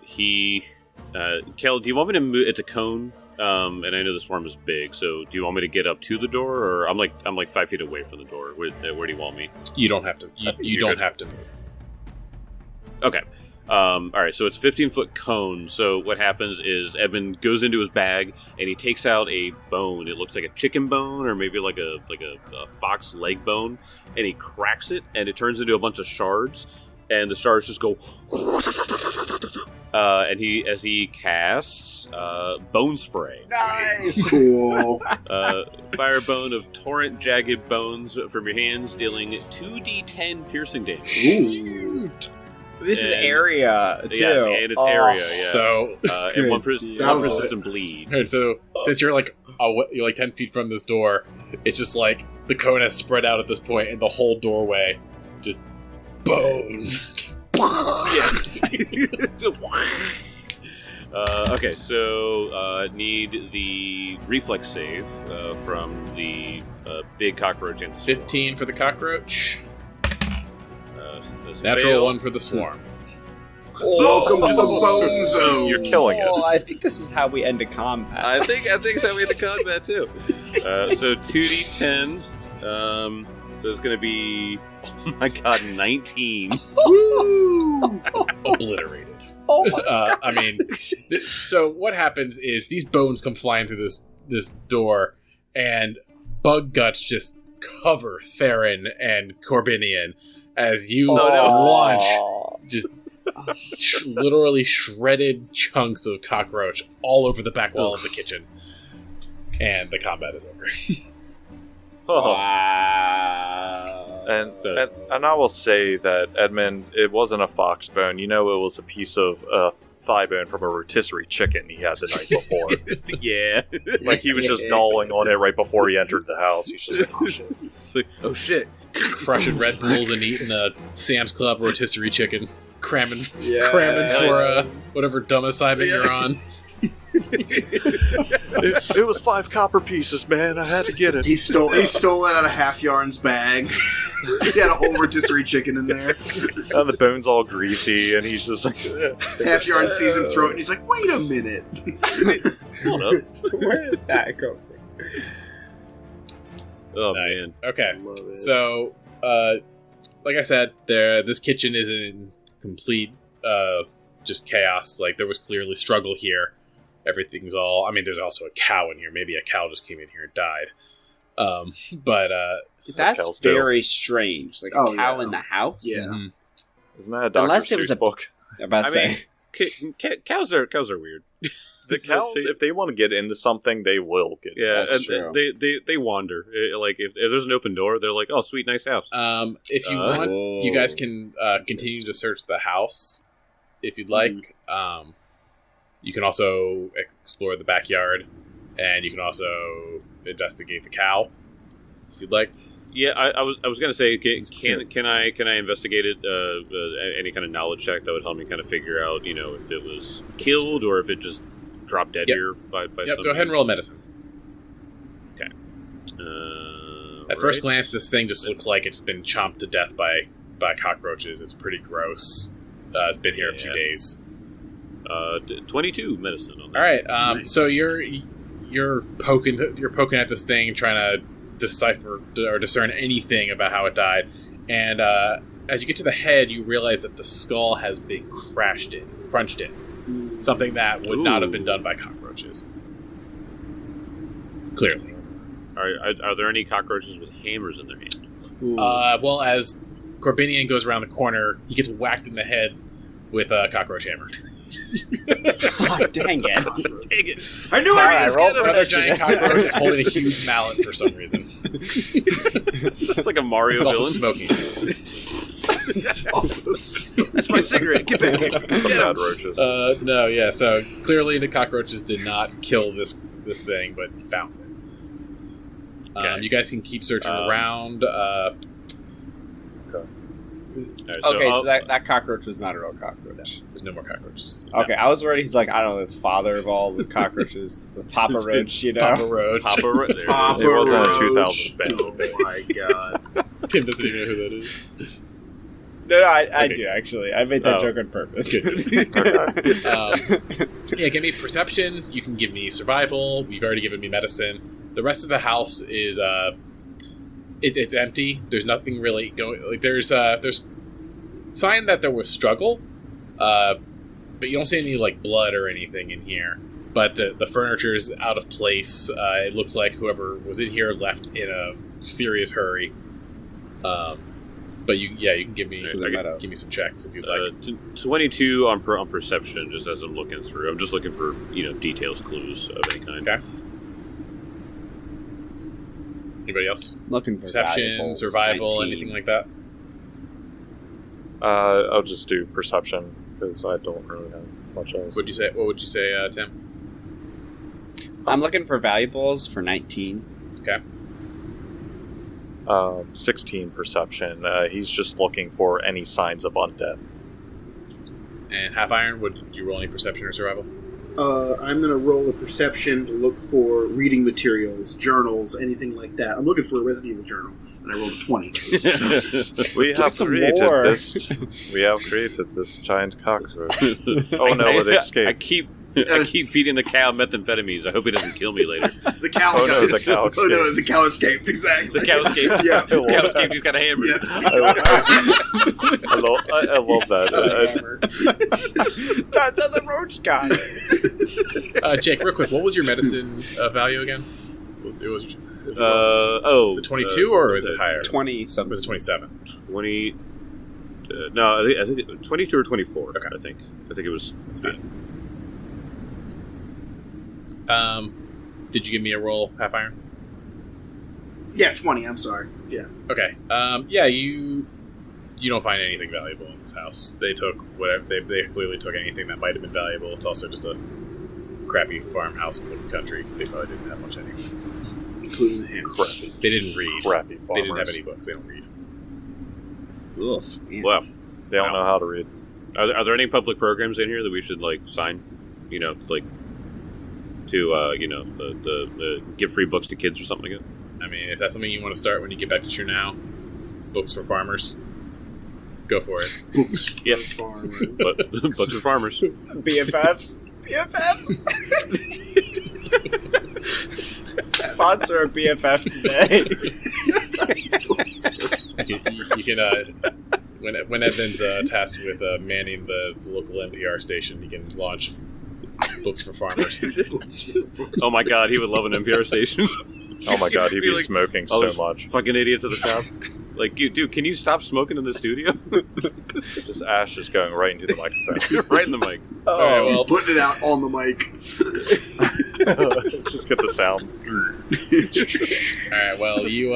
do you want me to move? It's a cone. And I know the swarm is big. So do you want me to get up to the door, or I'm like 5 feet away from the door? Where do you want me? You don't have to. You don't good. have to move. Okay. All right, so it's a 15-foot cone. So what happens is Edmund goes into his bag and he takes out a bone. It looks like a chicken bone or maybe like a fox leg bone, and he cracks it and it turns into a bunch of shards. And the shards just go. And as he casts bone spray. Nice. Cool. Fire bone of torrent jagged bones from your hands, dealing 2d10 piercing damage. Ooh. This is And- area too. Yes, and it's area. Yeah. So, And one Good deal. persistent bleed. alright, so since you're like 10 feet from this door, it's just like the cone has spread out at this point, and the whole doorway just bones. Okay, so need the reflex save from the big cockroach and 15 for the cockroach. Does Natural fail. 1 for the swarm. Welcome to the bone zone. You're killing it. Oh, I think this is how we end a combat. I think so. We had the combat too. So 2d10. So it's going to be, oh my god, 19. Woo! Obliterated. Oh my god. I mean, so what happens is these bones come flying through this door, and bug guts just cover Theron and Corbinian as you launch just literally shredded chunks of cockroach all over the back wall of the kitchen, and the combat is over. Wow. And I will say that Edmund, it wasn't a fox bone. You know, it was a piece of thigh bone from a rotisserie chicken he had the night before. Yeah. Like he was just gnawing on it right before he entered the house. He's just like, oh shit. It's like, oh shit. Crushing Red Bulls and eating a Sam's Club rotisserie chicken, cramming Yeah. for whatever dumb assignment you're on. It was 5 copper pieces, man. I had to get it. He stole it out of Half Yarn's bag. He had a whole rotisserie chicken in there. And the bone's all greasy, and he's just like... Half Yarn sees him throw it, and he's like, wait a minute. Hold up. Where did that go? Oh, Nice. man. Okay. Love it. So, like I said, this kitchen is in complete just chaos. Like, there was clearly struggle here. Everything's all... I mean, there's also a cow in here. Maybe a cow just came in here and died. But That's cows do. very strange. Like a cow in the house? Yeah. mhm. Isn't that a Dr. Unless it Seuss was a- book? I'm about to I say. mean, cows are weird. The cows, if they want to get into something, they will get Yeah, That's and true. they wander. Like if there's an open door, they're like, "Oh, sweet, nice house." If you want, you guys can continue to search the house if you'd like. You can also explore the backyard, and you can also investigate the cow if you'd like. Yeah, I was gonna say, Sure. can I investigate it? Any kind of knowledge check that would help me kind of figure out, if it was killed or if it just dropped dead Yep. here by Yep, some go ahead and means. roll medicine. At first right. glance, this thing just looks like it's been chomped to death by cockroaches. It's pretty gross. It's been here a few Yeah. days. 22 medicine on that. All right, Nice. so you're poking at this thing, trying to decipher or discern anything about how it died, and as you get to the head, you realize that the skull has been crunched in, something that would not have been done by cockroaches. Clearly. Are there any cockroaches with hammers in their hand? Well, as Corbinian goes around the corner, he gets whacked in the head with a cockroach hammer. Oh, dang it. Dang it! I knew Alright, I was roll gonna for Another initiative. giant cockroach is holding a huge mallet for some reason. It's like a Mario It's also villain. smoking. It's also That's my cigarette. Get back. Some bad roaches. No, yeah. So clearly, the cockroaches did not kill this thing, but found it. Okay. You guys can keep searching around. Okay, so that cockroach was not a real cockroach. There's no more cockroaches. Okay, I was worried he's like, I don't know, the father of all the cockroaches, the Papa Roach, you know? Papa Roach. Papa Ro- there it is. Papa It wasn't a Roach. 2000 band. Oh my god. Tim doesn't even know who that is. No, I Okay. do, actually. I made that Oh. joke on purpose. Yeah, give me perceptions. You can give me survival. You've already given me medicine. The rest of the house is it's empty. There's nothing really going. Like there's sign that there was struggle, but you don't see any like blood or anything in here. But the furniture is out of place. It looks like whoever was in here left in a serious hurry. But you can give me give me some checks if you'd like. 22 on perception, just as I'm looking through. I'm just looking for details, clues of any kind. Okay. Anybody else? Looking for Perception, valuables, survival, 19. anything like that? I'll just do perception because I don't really have much else. What would you say, Tim? I'm looking for valuables for 19. 16 perception. He's just looking for any signs of undeath. And Half Iron, would you roll any perception or survival? I'm gonna roll a perception to look for reading materials, journals, anything like that. I'm looking for a Resident Evil journal, and I rolled a 20. We have some created more. this. We have created this giant cockroach. Oh no, it I escaped. keep feeding the cow methamphetamines. I hope he doesn't kill me later. The cow. Oh, no, the cow Oh no, escaped. the cow escaped. Exactly. The cow escaped. Yeah. The cow escaped. He's got a hammer. Yeah. I love that. That's how the roach guy. Jake, real quick, what was your medicine value again? Was Was it 22 or was it higher? 20 something. Was it 27? 20? No, I think 22 or 24. Okay. I think it was. That's fine. Did you give me a roll, Half Iron? Yeah, 20. I'm sorry. Yeah. Okay. You don't find anything valuable in this house. They took whatever they clearly took anything that might have been valuable. It's also just a crappy farmhouse in the country. They probably didn't have much anyway. Including the hammer. They didn't read. Crappy They didn't have farmers. any books. They don't read. Oof, man. Well, They don't know how to read. are there any public programs in here that we should sign? to give free books to kids or something like that. I mean, if that's something you want to start when you get back to True Now, books for farmers, go for it. Books Yeah. for farmers. But books for farmers. BFFs. BFFs. Sponsor a BFF today. You can when Evan's tasked with manning the local NPR station, you can launch books for farmers. Oh my god, he would love an NPR station. Oh my god, he'd be like, smoking all so those much. fucking idiots at the top. Like, dude, can you stop smoking in the studio? Just ash is going right into the microphone. Right in the mic. All right, well, Putting it out on the mic. Just get the sound. all right. Well, you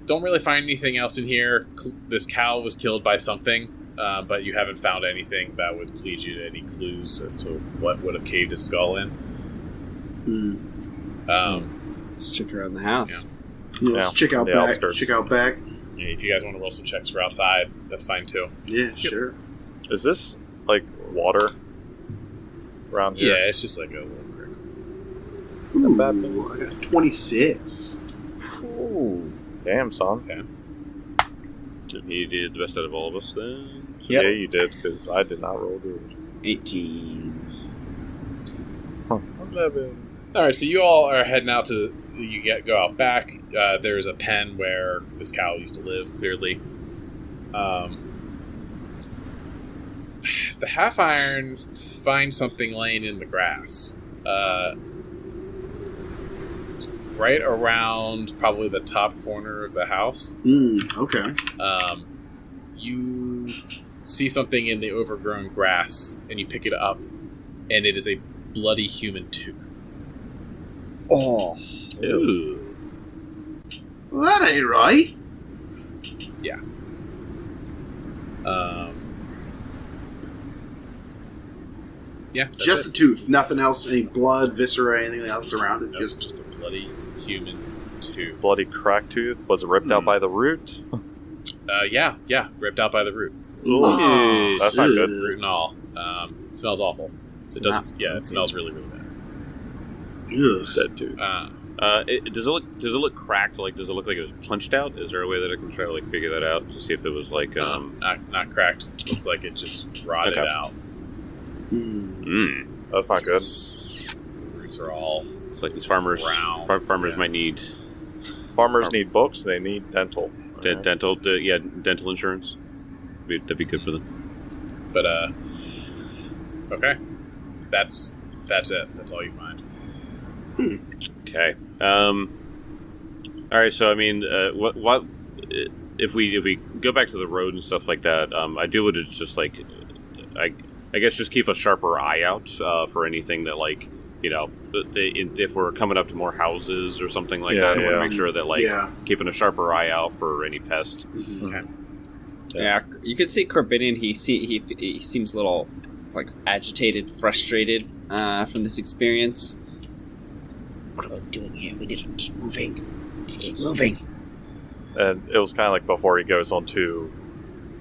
don't really find anything else in here. This cow was killed by something, but you haven't found anything that would lead you to any clues as to what would have caved his skull in. Let's check around the house. Let's check out the back. outskirts. Check out back. Yeah, if you guys want to roll some checks for outside, that's fine too. Yeah, sure. Is this like water around Yeah, here? it's just like a little creek. Ooh, I got 26. Ooh. Damn, son. Okay. He did the best out of all of us then. So Yep. Yeah, you did, because I did not roll good. 18. 11. All right, so you all are heading out to go out back. There's a pen where this cow used to live. Clearly, the half iron finds something laying in the grass, right around probably the top corner of the house. Okay. You see something in the overgrown grass, and you pick it up, and it is a bloody human tooth. Oh. Ooh. Well, that ain't right. Yeah, that's Just it. a tooth. Nothing else. Any blood, viscera, anything else around it. Nope, Just just a bloody human tooth. Bloody crack tooth. Was it ripped out by the root? Yeah, ripped out by the root. Oh, That's not good. Root and all. Smells awful. It doesn't. Yeah, it smells really, really bad. Ugh. Dead too. Does it look cracked? Like, does it look like it was punched out? Is there a way that I can try to like figure that out to see if it was like Not cracked. Looks like it just rotted Okay. out. That's not good. The roots are all. It's like these farmers. Brown. Farmers Yeah. might need Farmers need books. They need dental. dental insurance. That'd be good for them. But okay. That's it. That's all you find. Okay. All right. So I mean, what if we go back to the road and stuff like that? I do would just like I guess just keep a sharper eye out for anything that like if we're coming up to more houses or something like that. I want to make sure that like keeping a sharper eye out for any pest. Okay. Yeah, you can see Corbinian. He seems a little like agitated, frustrated from this experience. What are we doing here? We need to keep moving. Keep moving. And it was kind of like before he goes onto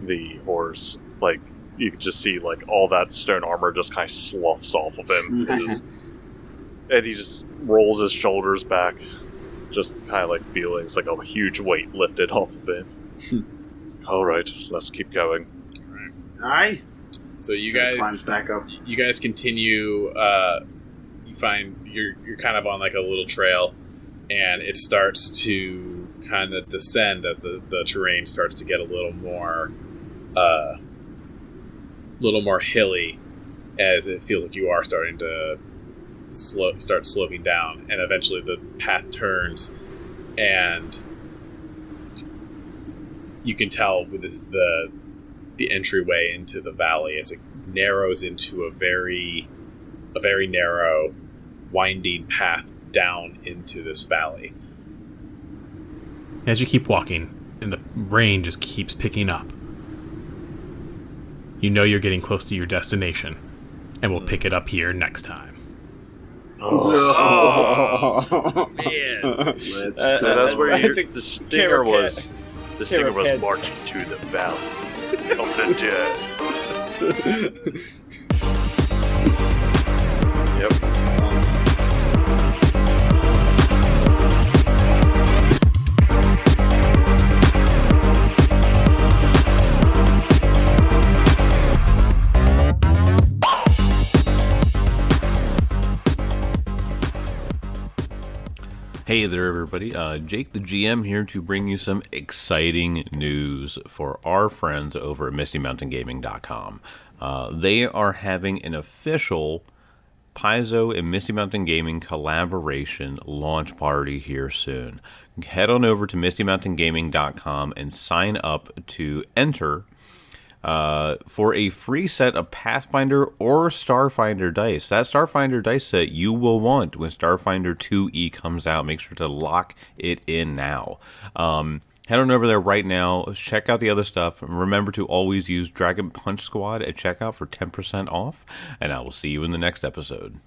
the horse, like you could just see like all that stone armor just kind of sloughs off of him, and he just rolls his shoulders back, just kind of like feeling it's like a huge weight lifted off of him. All right, let's keep going. Aye. So you Climbs guys, back up. you guys continue. You find you're kind of on like a little trail, and it starts to kind of descend as the terrain starts to get a little more hilly, as it feels like you are starting to start sloping down, and eventually the path turns, and you can tell this is the entryway into the valley as it narrows into a very narrow, winding path down into this valley. As you keep walking, and the rain just keeps picking up, you know you're getting close to your destination, and we'll pick it up here next time. Oh, Man. let's So go. that's where I think the stinger Camera was. The stinger was Camera marching to the valley of the dead. Yep. Hey there, everybody. Jake, the GM, here to bring you some exciting news for our friends over at MistyMountainGaming.com. They are having an official Paizo and Misty Mountain Gaming collaboration launch party here soon. Head on over to MistyMountainGaming.com and sign up to enter for a free set of Pathfinder or Starfinder dice. That Starfinder dice set you will want when Starfinder 2E comes out. Make sure to lock it in now. Head on over there right now. Check out the other stuff. Remember to always use Dragon Punch Squad at checkout for 10% off. And I will see you in the next episode.